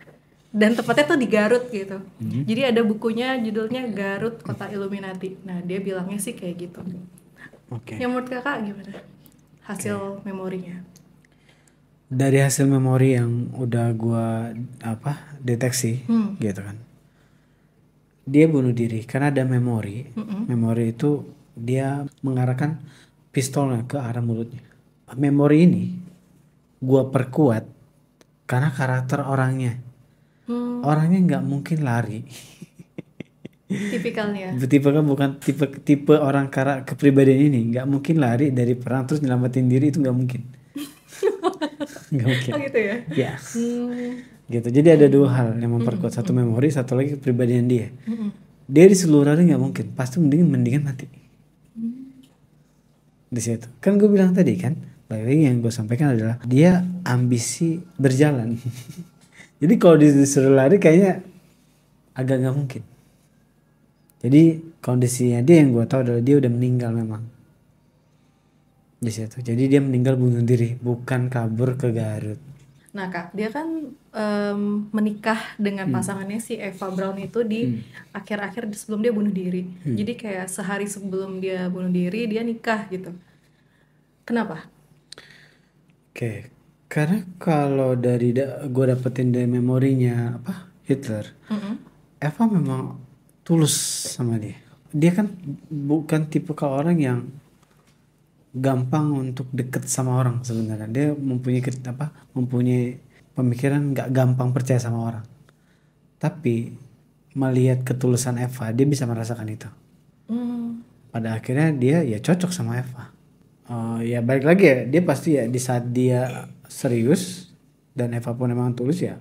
Speaker 1: dan tepatnya tuh di Garut gitu. Jadi ada bukunya judulnya Garut Kota Illuminati. Nah, dia bilangnya sih kayak gitu.
Speaker 2: Oke.
Speaker 1: Yang menurut kakak gimana hasil memorinya?
Speaker 2: Dari hasil memori yang udah gua deteksi gitu kan, dia bunuh diri karena ada memori. Memori itu dia mengarahkan pistolnya ke arah mulutnya. Memori ini gua perkuat karena karakter orangnya. Orangnya nggak mungkin lari.
Speaker 1: Tipikalnya.
Speaker 2: Tipe bukan tipe orang kepribadian ini nggak mungkin lari dari perang terus nyelamatin diri, itu nggak mungkin. Nggak mungkin.
Speaker 1: Oh gitu ya?
Speaker 2: Ya. Gitu. Jadi ada dua hal yang memperkuat, satu memori, satu lagi kepribadian dia. Dia di seluruh hari nggak mungkin, pasti mendingan mati. Di situ. Kan gue bilang tadi kan, lagi yang gue sampaikan adalah dia ambisi berjalan. Jadi kalau disuruh lari kayaknya agak nggak mungkin. Jadi kondisinya dia yang gue tahu adalah dia udah meninggal memang. Di situ. Jadi dia meninggal bunuh diri, bukan kabur ke Garut.
Speaker 1: Nah kak, dia kan menikah dengan pasangannya si Eva Braun itu di akhir-akhir sebelum dia bunuh diri. Jadi kayak sehari sebelum dia bunuh diri dia nikah gitu. Kenapa?
Speaker 2: Oke, karena kalau dari gue dapetin dari memorinya Hitler, Eva memang tulus sama dia. Dia kan bukan tipe orang yang gampang untuk deket sama orang sebenarnya. Dia mempunyai pemikiran nggak gampang percaya sama orang. Tapi melihat ketulusan Eva, dia bisa merasakan itu. Pada akhirnya dia ya cocok sama Eva. Ya balik lagi ya, dia pasti ya di saat dia serius dan Eva pun memang tulus ya,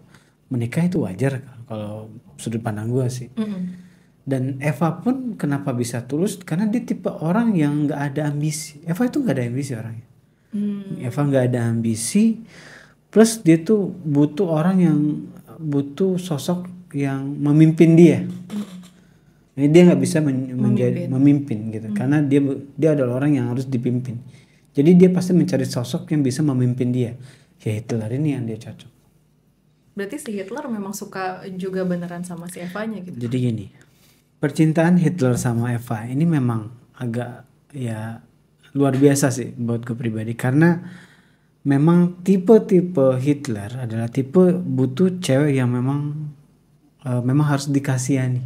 Speaker 2: menikah itu wajar kalau sudut pandang gue sih. Dan Eva pun kenapa bisa tulus, karena dia tipe orang yang nggak ada ambisi. Eva itu nggak ada ambisi orangnya. Eva nggak ada ambisi, plus dia tuh butuh sosok yang memimpin dia. Jadi dia nggak bisa menjadi memimpin gitu, karena dia adalah orang yang harus dipimpin. Jadi dia pasti mencari sosok yang bisa memimpin dia. Ya Hitler ini yang dia cocok.
Speaker 1: Berarti si Hitler memang suka juga beneran sama si Evanya gitu.
Speaker 2: Jadi gini, percintaan Hitler sama Eva ini memang agak ya luar biasa sih buat gue pribadi, karena memang tipe-tipe Hitler adalah tipe butuh cewek yang memang harus dikasihani.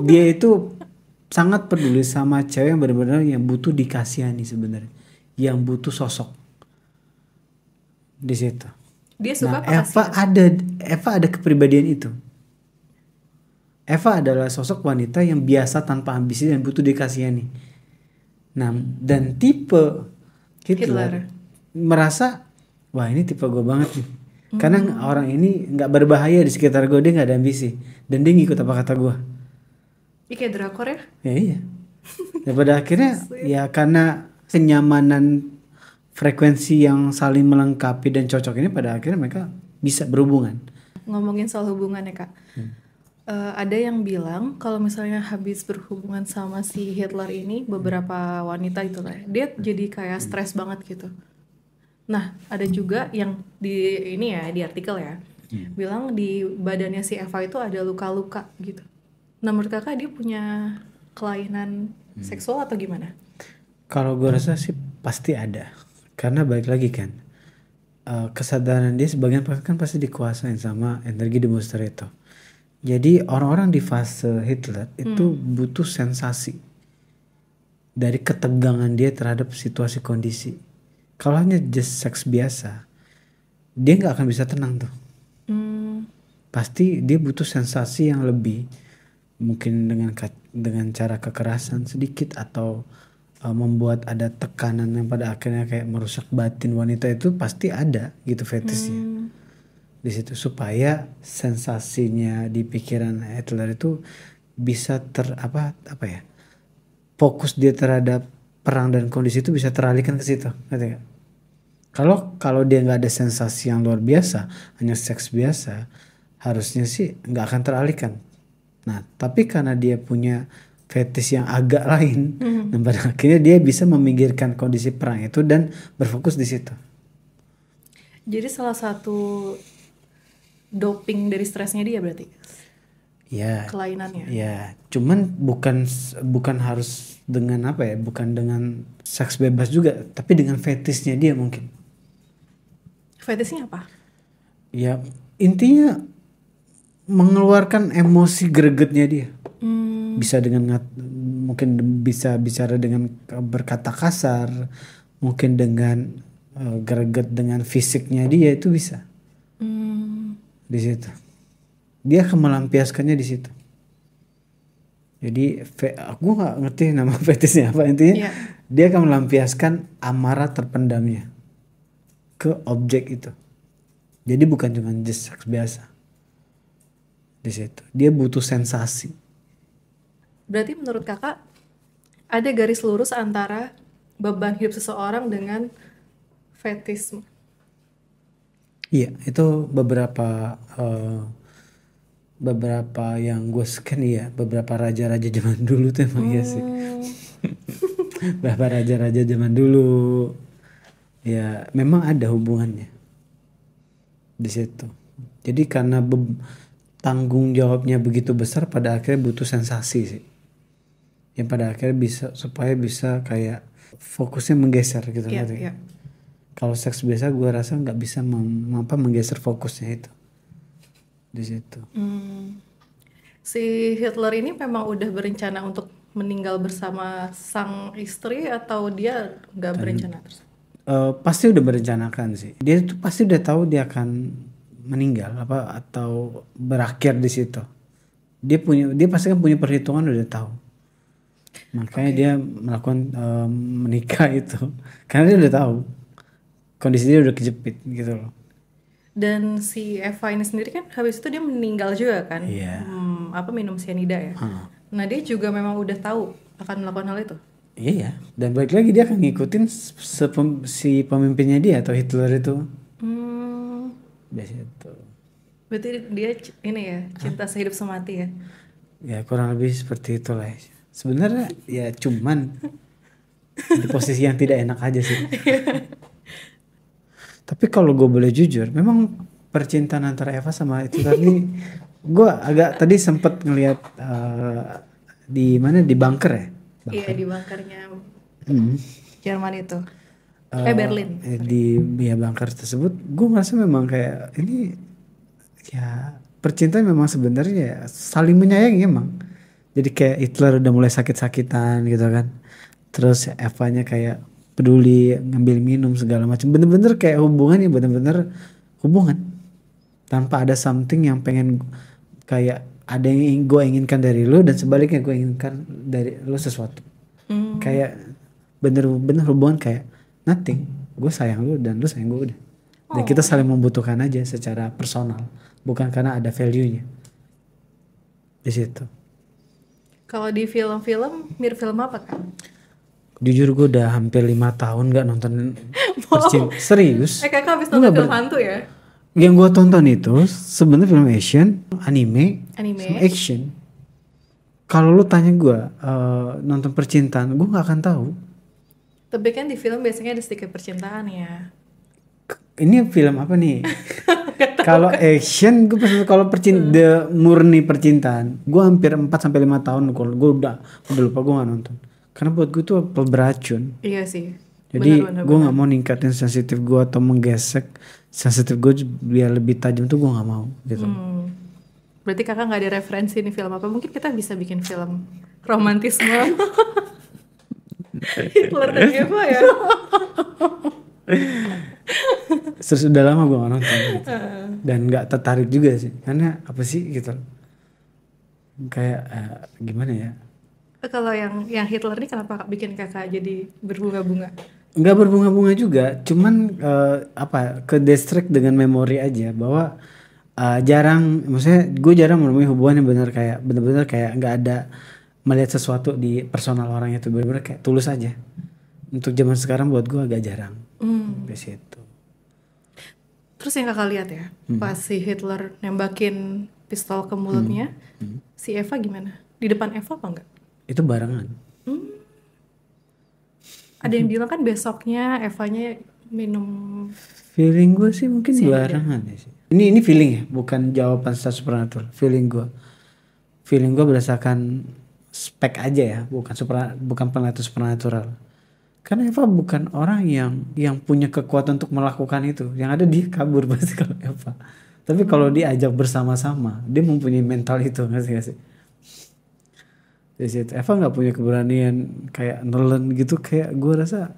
Speaker 2: Dia itu sangat peduli sama cewek yang benar-benar yang butuh dikasihani sebenarnya, yang butuh sosok di situ.
Speaker 1: Dia suka
Speaker 2: Eva ada kepribadian itu. Eva adalah sosok wanita yang biasa tanpa ambisi dan butuh dikasihani. Nah, dan tipe Hitler merasa, wah ini tipe gue banget nih. Karena orang ini nggak berbahaya di sekitar gue, dia nggak ada ambisi dan dia ngikut apa kata gue.
Speaker 1: Ini kayak drakor ya?
Speaker 2: Ya iya. Dan pada akhirnya ya karena kenyamanan frekuensi yang saling melengkapi dan cocok ini, pada akhirnya mereka bisa berhubungan.
Speaker 1: Ngomongin soal hubungan ya kak. Ada yang bilang kalau misalnya habis berhubungan sama si Hitler ini, beberapa wanita itu lah, dia jadi kayak stres banget gitu. Nah ada juga yang di artikel ya, bilang di badannya si Eva itu ada luka-luka gitu. Nah menurut kakak dia punya kelainan seksual atau gimana?
Speaker 2: Kalau gue rasa sih pasti ada, karena balik lagi kan, kesadaran dia sebagian kan pasti dikuasain sama energi di booster itu. Jadi orang-orang di fase Hitler itu butuh sensasi dari ketegangan dia terhadap situasi kondisi. Kalau hanya just seks biasa, dia nggak akan bisa tenang tuh. Pasti dia butuh sensasi yang lebih, mungkin dengan cara kekerasan sedikit atau membuat ada tekanan yang pada akhirnya kayak merusak batin wanita, itu pasti ada gitu fetishnya. Di di situ supaya sensasinya di pikiran Hitler itu bisa apa ya, fokus dia terhadap perang dan kondisi itu bisa teralihkan ke situ, ngerti nggak? Kalau dia nggak ada sensasi yang luar biasa, hanya seks biasa, harusnya sih nggak akan teralihkan. Nah, tapi karena dia punya fetish yang agak lain, dan pada akhirnya dia bisa memikirkan kondisi perang itu dan berfokus di situ.
Speaker 1: Jadi salah satu doping dari stresnya dia berarti
Speaker 2: Ya,
Speaker 1: kelainannya.
Speaker 2: ya, cuman bukan harus dengan apa ya, bukan dengan seks bebas juga, tapi dengan fetishnya dia mungkin.
Speaker 1: Fetishnya apa?
Speaker 2: Ya, intinya mengeluarkan emosi gregetnya dia. Bisa mungkin bisa bicara dengan berkata kasar, mungkin dengan greget dengan fisiknya dia itu bisa di situ. Dia akan melampiaskannya di situ. Jadi aku nggak ngerti nama fetishnya apa, intinya dia akan melampiaskan amarah terpendamnya ke objek itu. Jadi bukan cuma just seks biasa di situ. Dia butuh sensasi.
Speaker 1: Berarti menurut kakak ada garis lurus antara beban hidup seseorang dengan fetisme?
Speaker 2: Iya, itu beberapa yang gue scan ya, beberapa raja-raja zaman dulu tuh emang iya sih. Beberapa raja-raja zaman dulu ya memang ada hubungannya di situ. Jadi karena tanggung jawabnya begitu besar, pada akhirnya butuh sensasi sih. Yang pada akhirnya supaya bisa kayak fokusnya menggeser gitu.
Speaker 1: Iya.
Speaker 2: Kalau seks biasa gue rasa nggak bisa menggeser fokusnya itu di situ.
Speaker 1: Si Hitler ini memang udah berencana untuk meninggal bersama sang istri atau dia nggak berencana?
Speaker 2: Pasti udah berencanakan sih. Dia tuh pasti udah tahu dia akan meninggal atau berakhir di situ. Dia pasti kan punya perhitungan, udah tahu. Makanya dia melakukan menikah itu karena dia udah tahu kondisi dia udah kejepit gitu loh.
Speaker 1: Dan si Eva ini sendiri kan habis itu dia meninggal juga kan?
Speaker 2: Iya.
Speaker 1: Minum cyanida ya. Nah dia juga memang udah tahu akan melakukan hal itu.
Speaker 2: Iya. Dan balik lagi dia akan ngikutin si pemimpinnya dia atau Hitler itu. Biasa itu.
Speaker 1: Berarti dia ini ya cinta sehidup semati ya?
Speaker 2: Ya kurang lebih seperti itulah. Sebenarnya ya cuman di posisi yang tidak enak aja sih. Tapi kalau gue boleh jujur, memang percintaan antara Eva sama itu tadi, gue agak tadi sempet ngelihat di mana, di bunker ya?
Speaker 1: Iya, di bunkernya Jerman itu. Berlin.
Speaker 2: Di bunker tersebut, gue ngerasa memang kayak ini ya percintaan memang sebenarnya ya saling menyayangi emang. Jadi kayak Hitler udah mulai sakit-sakitan gitu kan, terus Evanya kayak peduli ngambil minum segala macam, bener-bener kayak hubungannya bener-bener hubungan tanpa ada something yang pengen, kayak ada yang gue inginkan dari lo dan sebaliknya gue inginkan dari lo sesuatu. Kayak bener-bener hubungan kayak nothing, gue sayang lo dan lo sayang gue, udah. Dan kita saling membutuhkan aja secara personal, bukan karena ada value-nya di situ.
Speaker 1: Kalau di film-film mirip film apa kan?
Speaker 2: Jujur gue udah hampir 5 tahun gak nonton serius.
Speaker 1: Kakak habis nonton film hantu ya?
Speaker 2: Yang gue tonton itu sebenarnya film action, anime, sama action. Kalau lu tanya gue nonton percintaan, gue nggak akan tahu.
Speaker 1: Tapi kan di film biasanya ada sedikit percintaan ya.
Speaker 2: Ini film apa nih? Kalau action gue kalau murni percintaan, gue hampir 4-5 tahun gue udah lupa, gue nggak nonton. Karena buat gue tuh beracun.
Speaker 1: Iya sih.
Speaker 2: Jadi gue nggak mau ningkatin sensitif gue atau menggesek sensitif gue biar lebih tajam tuh gue nggak mau gitu.
Speaker 1: Berarti kakak nggak ada referensi nih film apa? Mungkin kita bisa bikin film romantisme Hitler dan Eva ya.
Speaker 2: Terus udah lama gue nggak nonton gitu. Dan nggak tertarik juga sih, karena apa sih gitu. Kayak gimana ya?
Speaker 1: Kalau yang Hitler ini kenapa bikin kakak jadi berbunga-bunga?
Speaker 2: nggak berbunga-bunga juga, cuman ke distract dengan memori aja bahwa jarang, maksudnya gue jarang menemui hubungan yang bener-bener kayak nggak ada melihat sesuatu di personal orang itu, bener-bener kayak tulus aja. Untuk zaman sekarang buat gue agak jarang. Di situ.
Speaker 1: Terus yang kakak lihat ya, pas si Hitler nembakin pistol ke mulutnya, si Eva gimana? Di depan Eva apa enggak?
Speaker 2: Itu barengan.
Speaker 1: Ada yang bilang kan besoknya Evanya minum.
Speaker 2: Feeling gue sih mungkin barengan ya sih. Ini feeling ya, bukan jawaban secara supernatural. Feeling gue berdasarkan spek aja ya, bukan penelitian supernatural. Karena Eva bukan orang yang punya kekuatan untuk melakukan itu. Yang ada dia kabur pasti kalau Eva. Tapi kalau diajak bersama-sama, dia mempunyai mental itu, nggak sih? Di situ Eva nggak punya keberanian kayak nelen gitu, kayak gue rasa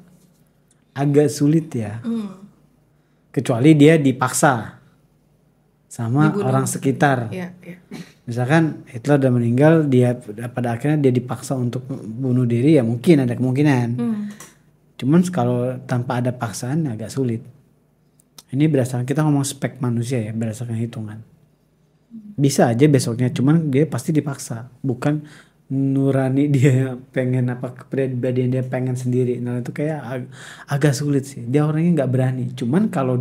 Speaker 2: agak sulit ya. Kecuali dia dipaksa sama orang sekitar.
Speaker 1: Iya.
Speaker 2: Misalkan Hitler udah meninggal, dia pada akhirnya dia dipaksa untuk bunuh diri, ya mungkin ada kemungkinan. Cuman kalau tanpa ada paksaan agak sulit. Ini berdasarkan kita ngomong spek manusia ya, berdasarkan hitungan. Bisa aja besoknya, cuman dia pasti dipaksa, bukan nurani dia pengen apa, kepribadian dia pengen sendiri. Nah itu kayak agak sulit sih. Dia orangnya nggak berani. Cuman kalau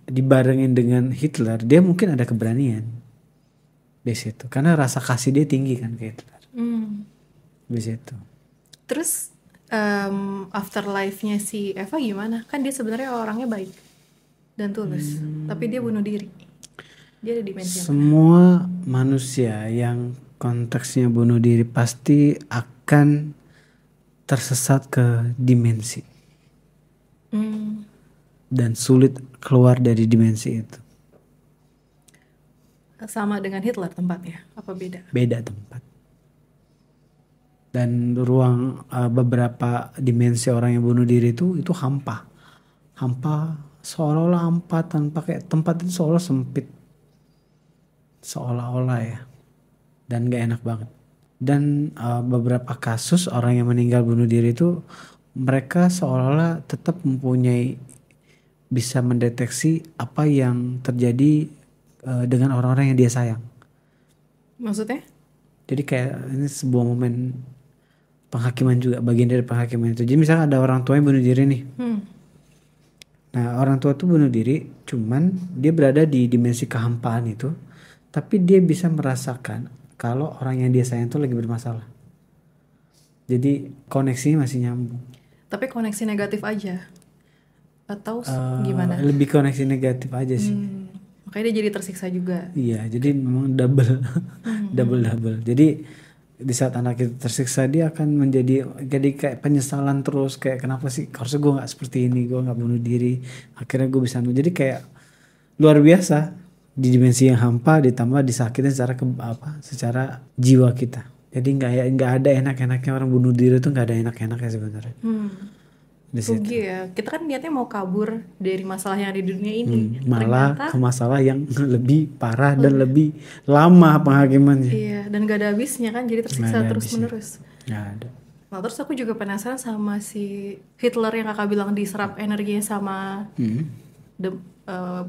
Speaker 2: dibarengin dengan Hitler, dia mungkin ada keberanian di situ. Karena rasa kasih dia tinggi kan ke Hitler. Di situ.
Speaker 1: Terus afterlife-nya si Eva gimana? Kan dia sebenarnya orangnya baik dan tulus, tapi dia bunuh diri. Dia ada dimensi apa?
Speaker 2: Semua manusia yang konteksnya bunuh diri pasti akan tersesat ke dimensi. Dan sulit keluar dari dimensi itu.
Speaker 1: Sama dengan Hitler tempatnya? Apa beda?
Speaker 2: Beda tempat. Dan ruang beberapa dimensi orang yang bunuh diri itu hampa, seolah-olah hampa, tanpa kayak tempat itu seolah sempit, seolah-olah ya, dan gak enak banget. Dan beberapa kasus orang yang meninggal bunuh diri itu mereka seolah-olah tetap bisa mendeteksi apa yang terjadi dengan orang-orang yang dia sayang.
Speaker 1: Maksudnya?
Speaker 2: Jadi kayak ini sebuah momen penghakiman juga, bagian dari penghakiman itu. Jadi misalnya ada orang tua yang bunuh diri nih. Nah orang tua tuh bunuh diri, cuman dia berada di dimensi kehampaan itu, tapi dia bisa merasakan kalau orang yang dia sayang tuh lagi bermasalah. Jadi koneksinya masih nyambung.
Speaker 1: Tapi koneksi negatif aja? Atau gimana?
Speaker 2: Lebih koneksi negatif aja sih.
Speaker 1: Makanya dia jadi tersiksa juga.
Speaker 2: Iya, jadi memang double. Jadi di saat anak itu tersiksa, dia akan jadi kayak penyesalan terus, kayak kenapa sih harusnya gue nggak seperti ini, gue nggak bunuh diri, akhirnya gue bisa, jadi kayak luar biasa di dimensi yang hampa ditambah disakitin secara jiwa kita. Jadi nggak ada enak-enaknya orang bunuh diri, tuh nggak ada enak-enaknya sebenarnya.
Speaker 1: Rugi ya, kita kan niatnya mau kabur dari masalah yang ada di dunia ini,
Speaker 2: malah ke masalah yang lebih parah dan lebih lama penghakimannya.
Speaker 1: Iya, dan gak ada habisnya kan, jadi tersiksa terus menerus.
Speaker 2: Gak ada.
Speaker 1: Nah terus aku juga penasaran sama si Hitler yang kakak bilang diserap energinya sama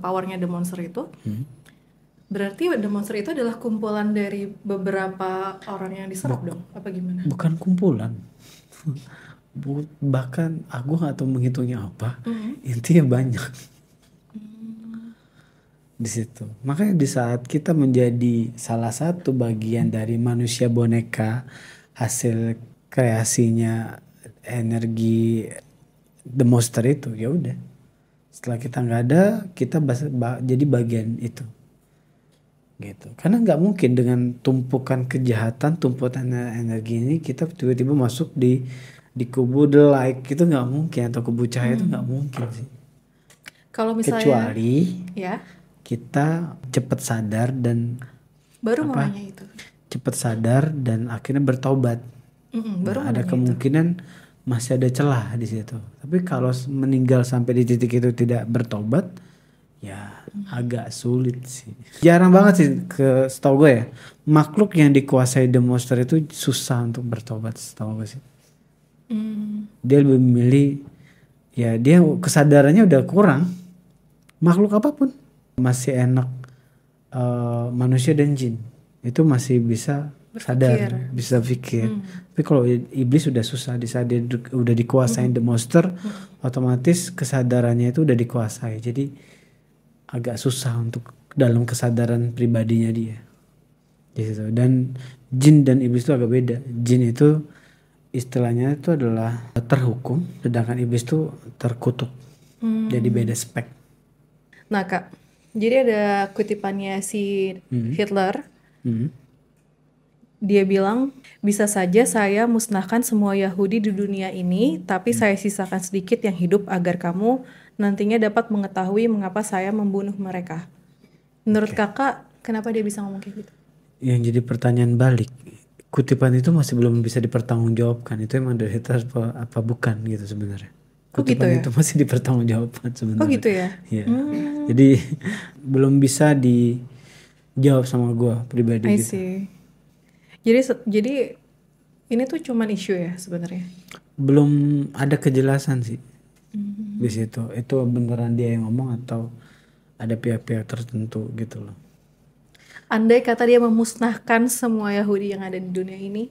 Speaker 1: powernya The Monster itu. Berarti The Monster itu adalah kumpulan dari beberapa orang yang diserap dong, apa gimana?
Speaker 2: Bukan kumpulan. Bahkan aku nggak tahu menghitungnya apa, intinya banyak di situ. Makanya di saat kita menjadi salah satu bagian dari manusia boneka, hasil kreasinya energi The Monster itu, ya udah. Setelah kita nggak ada, kita jadi bagian itu, gitu. Karena nggak mungkin dengan tumpukan kejahatan, tumpukan energi ini kita tiba-tiba masuk di kubu The Light, itu nggak mungkin, atau kubu cahaya itu nggak mungkin sih.
Speaker 1: Kalau misalnya
Speaker 2: kecuali
Speaker 1: ya
Speaker 2: kita cepat sadar dan cepat sadar dan akhirnya bertobat. Ada kemungkinan masih ada celah di situ. Tapi kalau meninggal sampai di titik itu tidak bertobat, ya agak sulit sih. Jarang banget sih, setahu gue ya, makhluk yang dikuasai The Monster itu susah untuk bertobat, setahu gue sih. Dia lebih memilih, ya dia kesadarannya udah kurang. Makhluk apapun masih enak, manusia dan jin itu masih bisa sadar, bisa pikir. Tapi kalau iblis udah susah. Di saat dia udah dikuasain the monster, otomatis kesadarannya itu udah dikuasai. Jadi agak susah untuk dalam kesadaran pribadinya dia. Gitu. Dan jin dan iblis itu agak beda. Jin itu istilahnya itu adalah terhukum, sedangkan iblis itu terkutuk. Jadi beda spek.
Speaker 1: Nah Kak, jadi ada kutipannya si Hitler. Dia bilang, bisa saja saya musnahkan semua Yahudi di dunia ini, tapi saya sisakan sedikit yang hidup agar kamu nantinya dapat mengetahui mengapa saya membunuh mereka. Menurut Kakak, kenapa dia bisa ngomong kayak gitu?
Speaker 2: Yang jadi pertanyaan balik, kutipan itu masih belum bisa dipertanggungjawabkan. Itu emang dari Hitler apa bukan gitu sebenarnya. Kutipan
Speaker 1: gitu ya?
Speaker 2: itu masih dipertanggungjawabkan sebenarnya.
Speaker 1: Oh gitu ya?
Speaker 2: Iya. Jadi belum bisa dijawab sama gue pribadi
Speaker 1: I
Speaker 2: gitu.
Speaker 1: see. Jadi ini tuh cuman isu ya sebenarnya.
Speaker 2: Belum ada kejelasan sih di situ. Itu beneran dia yang ngomong atau ada pihak-pihak tertentu gitu loh.
Speaker 1: Andai kata dia memusnahkan semua Yahudi yang ada di dunia ini,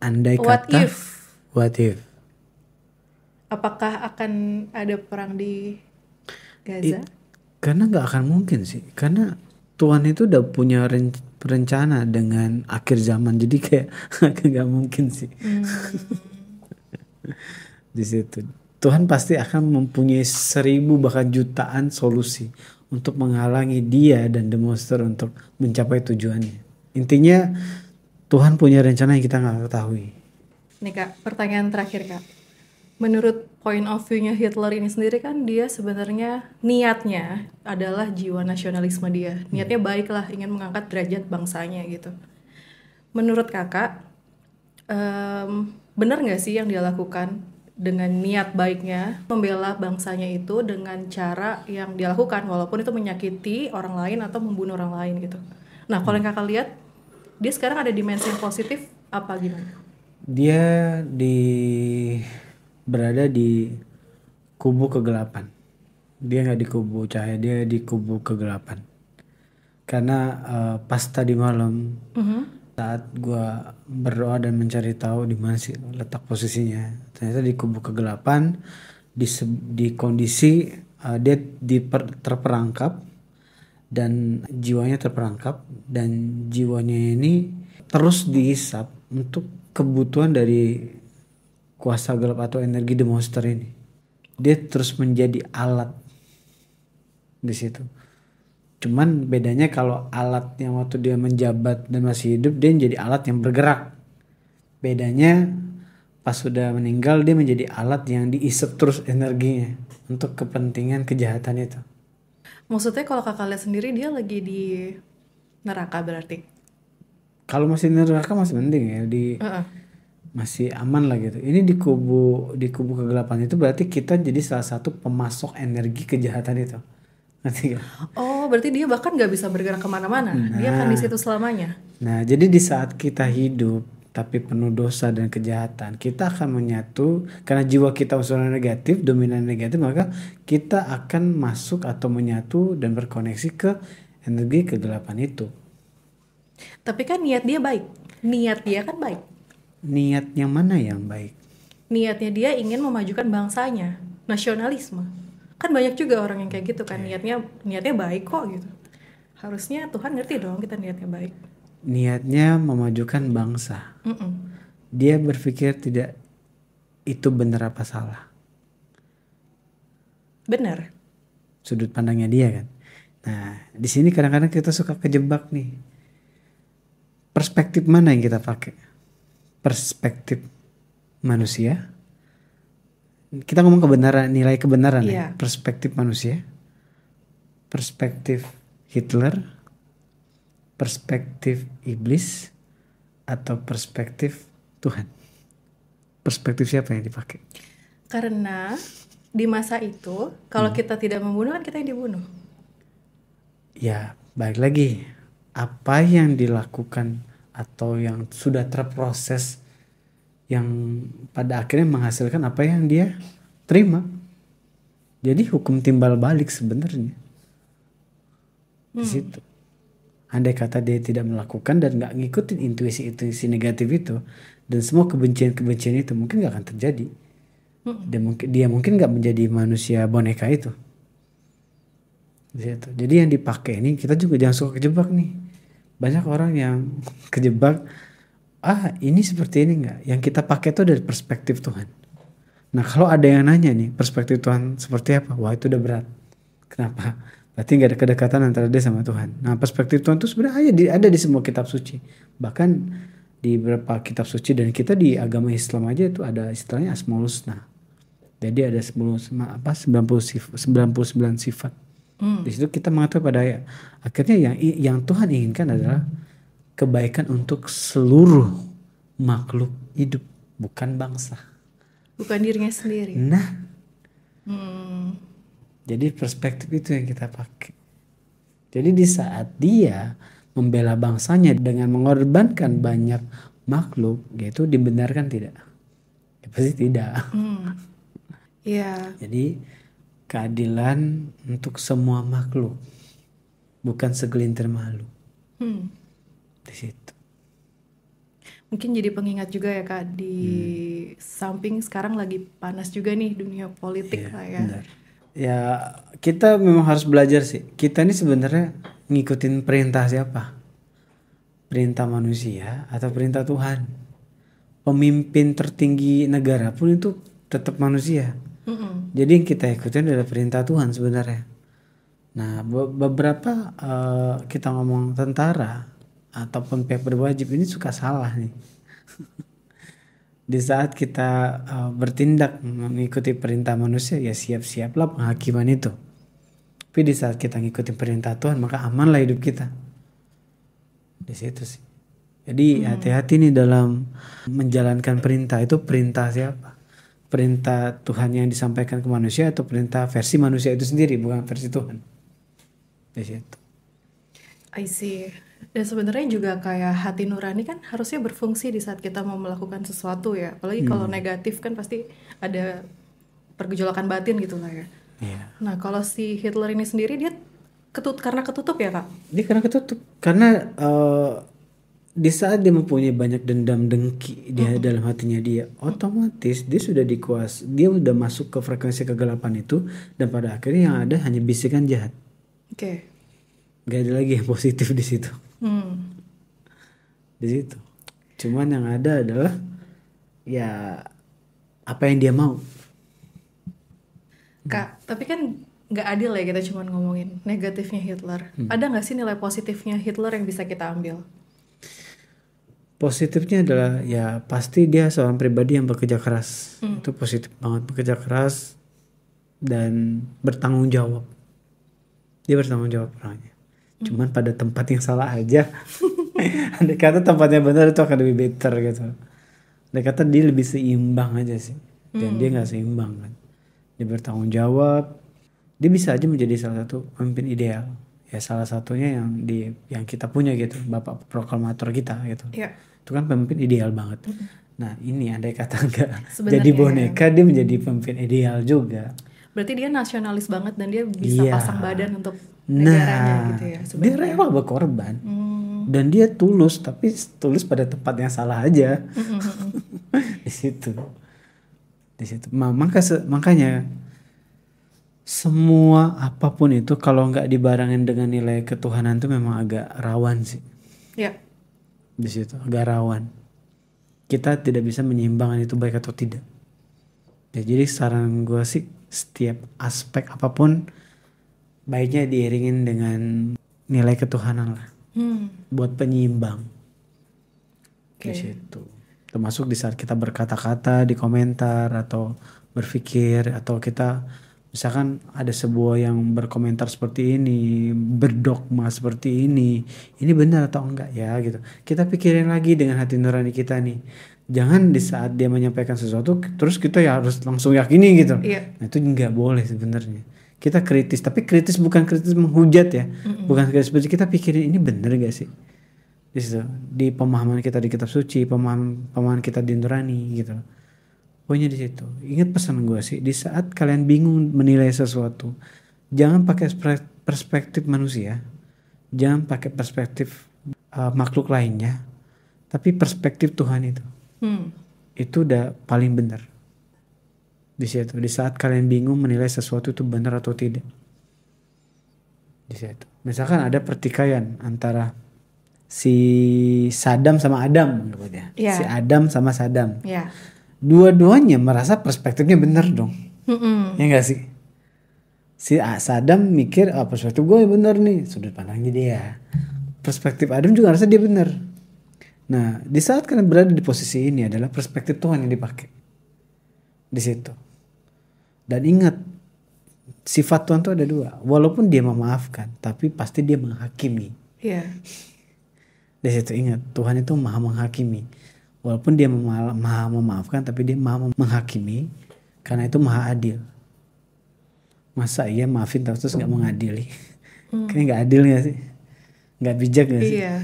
Speaker 2: Andai
Speaker 1: what
Speaker 2: kata,
Speaker 1: if?
Speaker 2: what if?
Speaker 1: Apakah akan ada perang di Gaza?
Speaker 2: Karena nggak akan mungkin sih. Karena Tuhan itu udah punya rencana dengan akhir zaman. Jadi kayak nggak mungkin sih. Di situ Tuhan pasti akan mempunyai 1000 bahkan jutaan solusi untuk menghalangi dia dan the monster untuk mencapai tujuannya. Intinya Tuhan punya rencana yang kita nggak ketahui.
Speaker 1: Nih Kak, pertanyaan terakhir Kak. Menurut point of view-nya Hitler ini sendiri kan dia sebenarnya niatnya adalah jiwa nasionalisme dia. Niatnya baik lah, ingin mengangkat derajat bangsanya gitu. Menurut Kakak, benar nggak sih yang dia lakukan dengan niat baiknya membela bangsanya itu dengan cara yang dia lakukan walaupun itu menyakiti orang lain atau membunuh orang lain gitu. Nah kalau yang Kakak lihat, dia sekarang ada dimensi yang positif apa gimana?
Speaker 2: Dia berada di kubu kegelapan. Dia nggak di kubu cahaya, dia di kubu kegelapan. Karena pas tadi malam saat gue berdoa dan mencari tahu di mana sih letak posisinya, ternyata di kubu kegelapan, di kondisi dia terperangkap dan jiwanya terperangkap, dan jiwanya ini terus dihisap untuk kebutuhan dari kuasa gelap atau energi the monster ini. Dia terus menjadi alat di situ. Cuman bedanya kalau alat yang waktu dia menjabat dan masih hidup, dia menjadi alat yang bergerak. Bedanya pas sudah meninggal, dia menjadi alat yang diisep terus energinya untuk kepentingan kejahatan itu.
Speaker 1: Maksudnya kalau Kakak lihat sendiri dia lagi di neraka berarti?
Speaker 2: Kalau masih neraka masih mending ya, masih aman lah gitu. Ini di kubu kegelapan itu berarti kita jadi salah satu pemasok energi kejahatan itu. Ngerti gak?
Speaker 1: Oh, berarti dia bahkan nggak bisa bergerak kemana-mana. Dia akan di situ selamanya.
Speaker 2: Nah, jadi di saat kita hidup tapi penuh dosa dan kejahatan, kita akan menyatu karena jiwa kita unsurnya negatif, dominan negatif, maka kita akan masuk atau menyatu dan berkoneksi ke energi kegelapan itu.
Speaker 1: Tapi kan niat dia baik. Niat dia kan baik.
Speaker 2: Niat yang mana yang baik?
Speaker 1: Niatnya dia ingin memajukan bangsanya, nasionalisme. Kan banyak juga orang yang kayak gitu kan, niatnya baik kok gitu. Harusnya Tuhan ngerti dong kita niatnya baik.
Speaker 2: Niatnya memajukan bangsa. Dia berpikir tidak itu benar apa salah.
Speaker 1: Benar.
Speaker 2: Sudut pandangnya dia kan. Nah, di sini kadang-kadang kita suka kejebak nih. Perspektif mana yang kita pakai? Perspektif manusia. Kita ngomong kebenaran, nilai kebenaran ya. Perspektif manusia. Perspektif Hitler. Perspektif iblis. Atau perspektif Tuhan. Perspektif siapa yang dipakai?
Speaker 1: Karena di masa itu kalau kita tidak membunuh kan kita yang dibunuh.
Speaker 2: Ya, balik lagi. Apa yang dilakukan atau yang sudah terproses yang pada akhirnya menghasilkan apa yang dia terima. Jadi hukum timbal balik sebenarnya di situ. Andai kata dia tidak melakukan dan nggak ngikutin intuisi negatif itu, dan semua kebencian itu mungkin nggak akan terjadi. Dia mungkin nggak menjadi manusia boneka itu. Di situ. Jadi yang dipakai ini kita juga jangan suka kejebak nih. Banyak orang yang kejebak, ini seperti ini nggak? Yang kita pakai itu dari perspektif Tuhan. Nah kalau ada yang nanya nih perspektif Tuhan seperti apa? Wah itu udah berat. Kenapa? Berarti nggak ada kedekatan antara dia sama Tuhan. Nah perspektif Tuhan itu sebenarnya ada di semua kitab suci. Bahkan di beberapa kitab suci, dan kita di agama Islam aja itu ada istilahnya Asmaul Husna. Jadi ada 99 sifat. Di situ kita mengatakan pada akhirnya yang Tuhan inginkan adalah kebaikan untuk seluruh makhluk hidup, bukan bangsa.
Speaker 1: Bukan dirinya sendiri.
Speaker 2: Nah, jadi perspektif itu yang kita pakai. Jadi di saat dia membela bangsanya dengan mengorbankan banyak makhluk, yaitu dibenarkan tidak? Ya, pasti tidak.
Speaker 1: Iya.
Speaker 2: Jadi keadilan untuk semua makhluk, bukan segelintir makhluk. Di situ.
Speaker 1: Mungkin jadi pengingat juga ya Kak, di samping sekarang lagi panas juga nih dunia politik lah ya.
Speaker 2: Benar. Ya kita memang harus belajar sih. Kita ini sebenarnya ngikutin perintah siapa? Perintah manusia atau perintah Tuhan? Pemimpin tertinggi negara pun itu tetap manusia. Jadi yang kita ikutin adalah perintah Tuhan sebenarnya. Nah beberapa kita ngomong tentara ataupun pihak berwajib ini suka salah nih. Di saat kita bertindak mengikuti perintah manusia, ya siap-siaplah penghakiman itu. Tapi di saat kita ngikutin perintah Tuhan, maka amanlah hidup kita. Di situ sih. Jadi hati-hati nih dalam menjalankan perintah. Itu perintah siapa? Perintah Tuhan yang disampaikan ke manusia atau perintah versi manusia itu sendiri, bukan versi Tuhan. Di situ.
Speaker 1: I see. Dan sebenarnya juga kayak hati nurani kan harusnya berfungsi di saat kita mau melakukan sesuatu ya. Apalagi kalau negatif kan pasti ada pergejolakan batin gitu lah ya.
Speaker 2: Iya.
Speaker 1: Nah kalau si Hitler ini sendiri dia karena ketutup ya Kak?
Speaker 2: Dia karena ketutup. Karena di saat dia mempunyai banyak dendam dengki dia dalam hatinya dia, otomatis dia sudah dia udah masuk ke frekuensi kegelapan itu, dan pada akhirnya yang ada hanya bisikan jahat.
Speaker 1: Oke.
Speaker 2: Gak ada lagi yang positif di situ. Di situ. Cuman yang ada adalah ya apa yang dia mau.
Speaker 1: Kak, tapi kan nggak adil ya kita cuma ngomongin negatifnya Hitler. Ada nggak sih nilai positifnya Hitler yang bisa kita ambil?
Speaker 2: Positifnya adalah ya pasti dia seorang pribadi yang bekerja keras. Itu positif banget, bekerja keras dan bertanggung jawab. Dia bertanggung jawab orangnya. Cuman pada tempat yang salah aja. Andai kata tempatnya benar itu akan lebih better gitu. Andai kata dia lebih seimbang aja sih. Dan dia gak seimbang kan. Dia bertanggung jawab. Dia bisa aja menjadi salah satu pemimpin ideal. Ya salah satunya yang kita punya gitu. Bapak proklamator kita gitu.
Speaker 1: Iya.
Speaker 2: Itu kan pemimpin ideal banget. Nah ini andai kata gak jadi boneka, dia menjadi pemimpin ideal juga.
Speaker 1: Berarti dia nasionalis banget dan dia bisa pasang badan untuk negaranya gitu ya sebenarnya.
Speaker 2: Dia rela berkorban. Dan dia tulus, tapi tulus pada tempat yang salah aja. Di situ. Makanya semua apapun itu kalau nggak dibarengin dengan nilai ketuhanan itu memang agak rawan sih.
Speaker 1: Iya.
Speaker 2: Di situ agak rawan. Kita tidak bisa menyeimbangkan itu baik atau tidak. Ya, jadi saran gue sih setiap aspek apapun baiknya diiringin dengan nilai ketuhanan lah. Buat penyeimbang. Di situ. Termasuk di saat kita berkata-kata di komentar atau berpikir, atau kita misalkan ada sebuah yang berkomentar seperti ini, berdogma seperti ini benar atau enggak ya gitu. Kita pikirin lagi dengan hati nurani kita nih. Jangan di saat dia menyampaikan sesuatu terus kita ya harus langsung yakini gitu.
Speaker 1: Iya.
Speaker 2: Nah, itu nggak boleh sebenarnya. Kita kritis, tapi kritis bukan kritis menghujat ya. Bukan kritis, kita pikirin ini benar gak sih? Di situ, di pemahaman kita di kitab suci, pemahaman kita di nurani gitu. Pokoknya di situ. Ingat pesan gue sih, di saat kalian bingung menilai sesuatu, jangan pakai perspektif manusia, jangan pakai perspektif makhluk lainnya, tapi perspektif Tuhan itu. Itu udah paling benar. Di situ, di saat kalian bingung menilai sesuatu itu benar atau tidak. Di situ. Misalkan ada pertikaian antara si Saddam sama Adam,
Speaker 1: Yeah.
Speaker 2: si Adam sama Saddam.
Speaker 1: Ya.
Speaker 2: Dua-duanya merasa perspektifnya benar dong. Ya enggak sih? Si Saddam mikir, perspektif gue benar nih, sudut pandangnya dia. Perspektif Adam juga rasa dia benar. Nah, di saat kalian berada di posisi ini adalah perspektif Tuhan yang dipakai. Di situ. Dan ingat, sifat Tuhan itu ada dua. Walaupun dia memaafkan, tapi pasti dia menghakimi.
Speaker 1: Iya.
Speaker 2: Di situ ingat, Tuhan itu maha menghakimi. Walaupun dia maha memaafkan, tapi dia maha menghakimi. Karena itu maha adil. Masa iya maafin terus gak mengadili? Kayaknya gak adil gak sih? Gak bijak gak sih?
Speaker 1: Iya.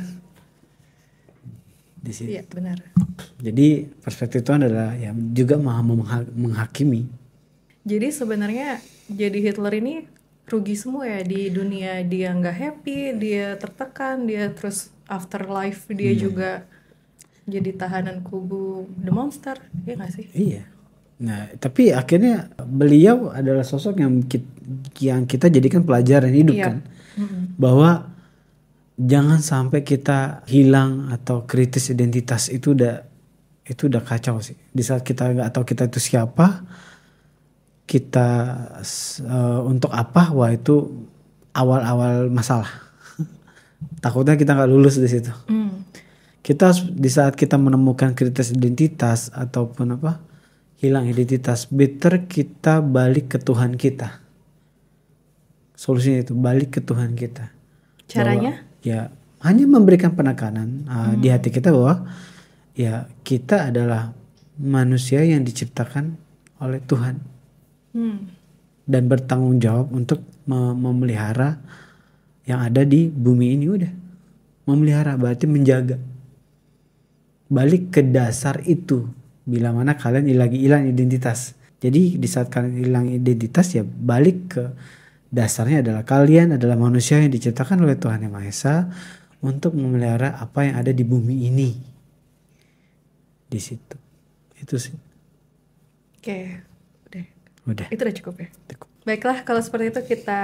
Speaker 2: Di situ.
Speaker 1: Iya, benar.
Speaker 2: Jadi perspektif Tuhan adalah ya juga maha menghakimi.
Speaker 1: Jadi sebenarnya jadi Hitler ini rugi semua ya di dunia, dia nggak happy, dia tertekan, dia terus afterlife dia juga jadi tahanan kubu The Monster, ya nggak sih?
Speaker 2: Iya. Nah, tapi akhirnya beliau adalah sosok yang kita jadikan pelajaran hidup kan, bahwa jangan sampai kita hilang atau kritis identitas. Itu udah kacau sih. Di saat kita nggak tahu kita itu siapa, kita untuk apa, wah itu awal-awal masalah. Takutnya kita nggak lulus di situ. Kita di saat kita menemukan kritis identitas ataupun hilang identitas, better kita balik ke Tuhan kita. Solusinya itu balik ke Tuhan kita.
Speaker 1: Caranya?
Speaker 2: Bahwa, ya hanya memberikan penekanan di hati kita bahwa ya kita adalah manusia yang diciptakan oleh Tuhan. Dan bertanggung jawab untuk memelihara yang ada di bumi ini. Udah memelihara berarti menjaga. Balik ke dasar itu. Bila mana kalian hilang identitas. Jadi di saat kalian hilang identitas, ya balik ke dasarnya adalah kalian adalah manusia yang diciptakan oleh Tuhan Yang Maha Esa untuk memelihara apa yang ada di bumi ini. Di situ. Itu sih.
Speaker 1: Oke,
Speaker 2: udah.
Speaker 1: Itu udah cukup ya. Baiklah, kalau seperti itu kita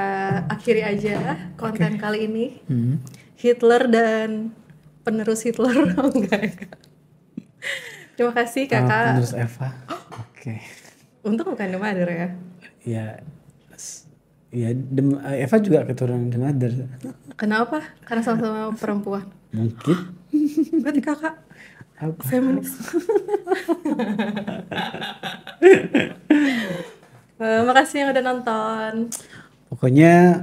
Speaker 1: akhiri aja konten kali ini. Hitler dan penerus Hitler. Enggak. Terima kasih kakak.
Speaker 2: Penerus Eva. Oke.
Speaker 1: Untung bukan The Mother ya.
Speaker 2: Ya Eva juga keturunan The Mother.
Speaker 1: Kenapa? Karena sama-sama perempuan.
Speaker 2: Mungkin.
Speaker 1: Berarti kakak feminis. Makasih yang udah nonton.
Speaker 2: Pokoknya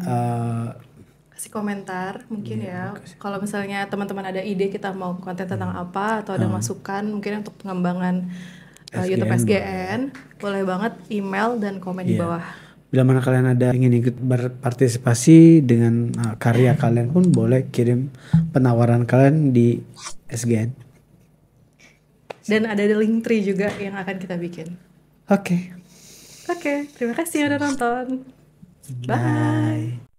Speaker 1: kasih komentar mungkin ya. Kalau misalnya teman-teman ada ide kita mau konten tentang apa atau ada masukan mungkin untuk pengembangan YouTube SGN, boleh banget email dan komen di bawah.
Speaker 2: Bila mana kalian ada ingin ikut berpartisipasi dengan karya kalian pun boleh kirim penawaran kalian di SGN.
Speaker 1: Dan ada link tree juga yang akan kita bikin.
Speaker 2: Oke,
Speaker 1: terima kasih yang udah nonton. Bye.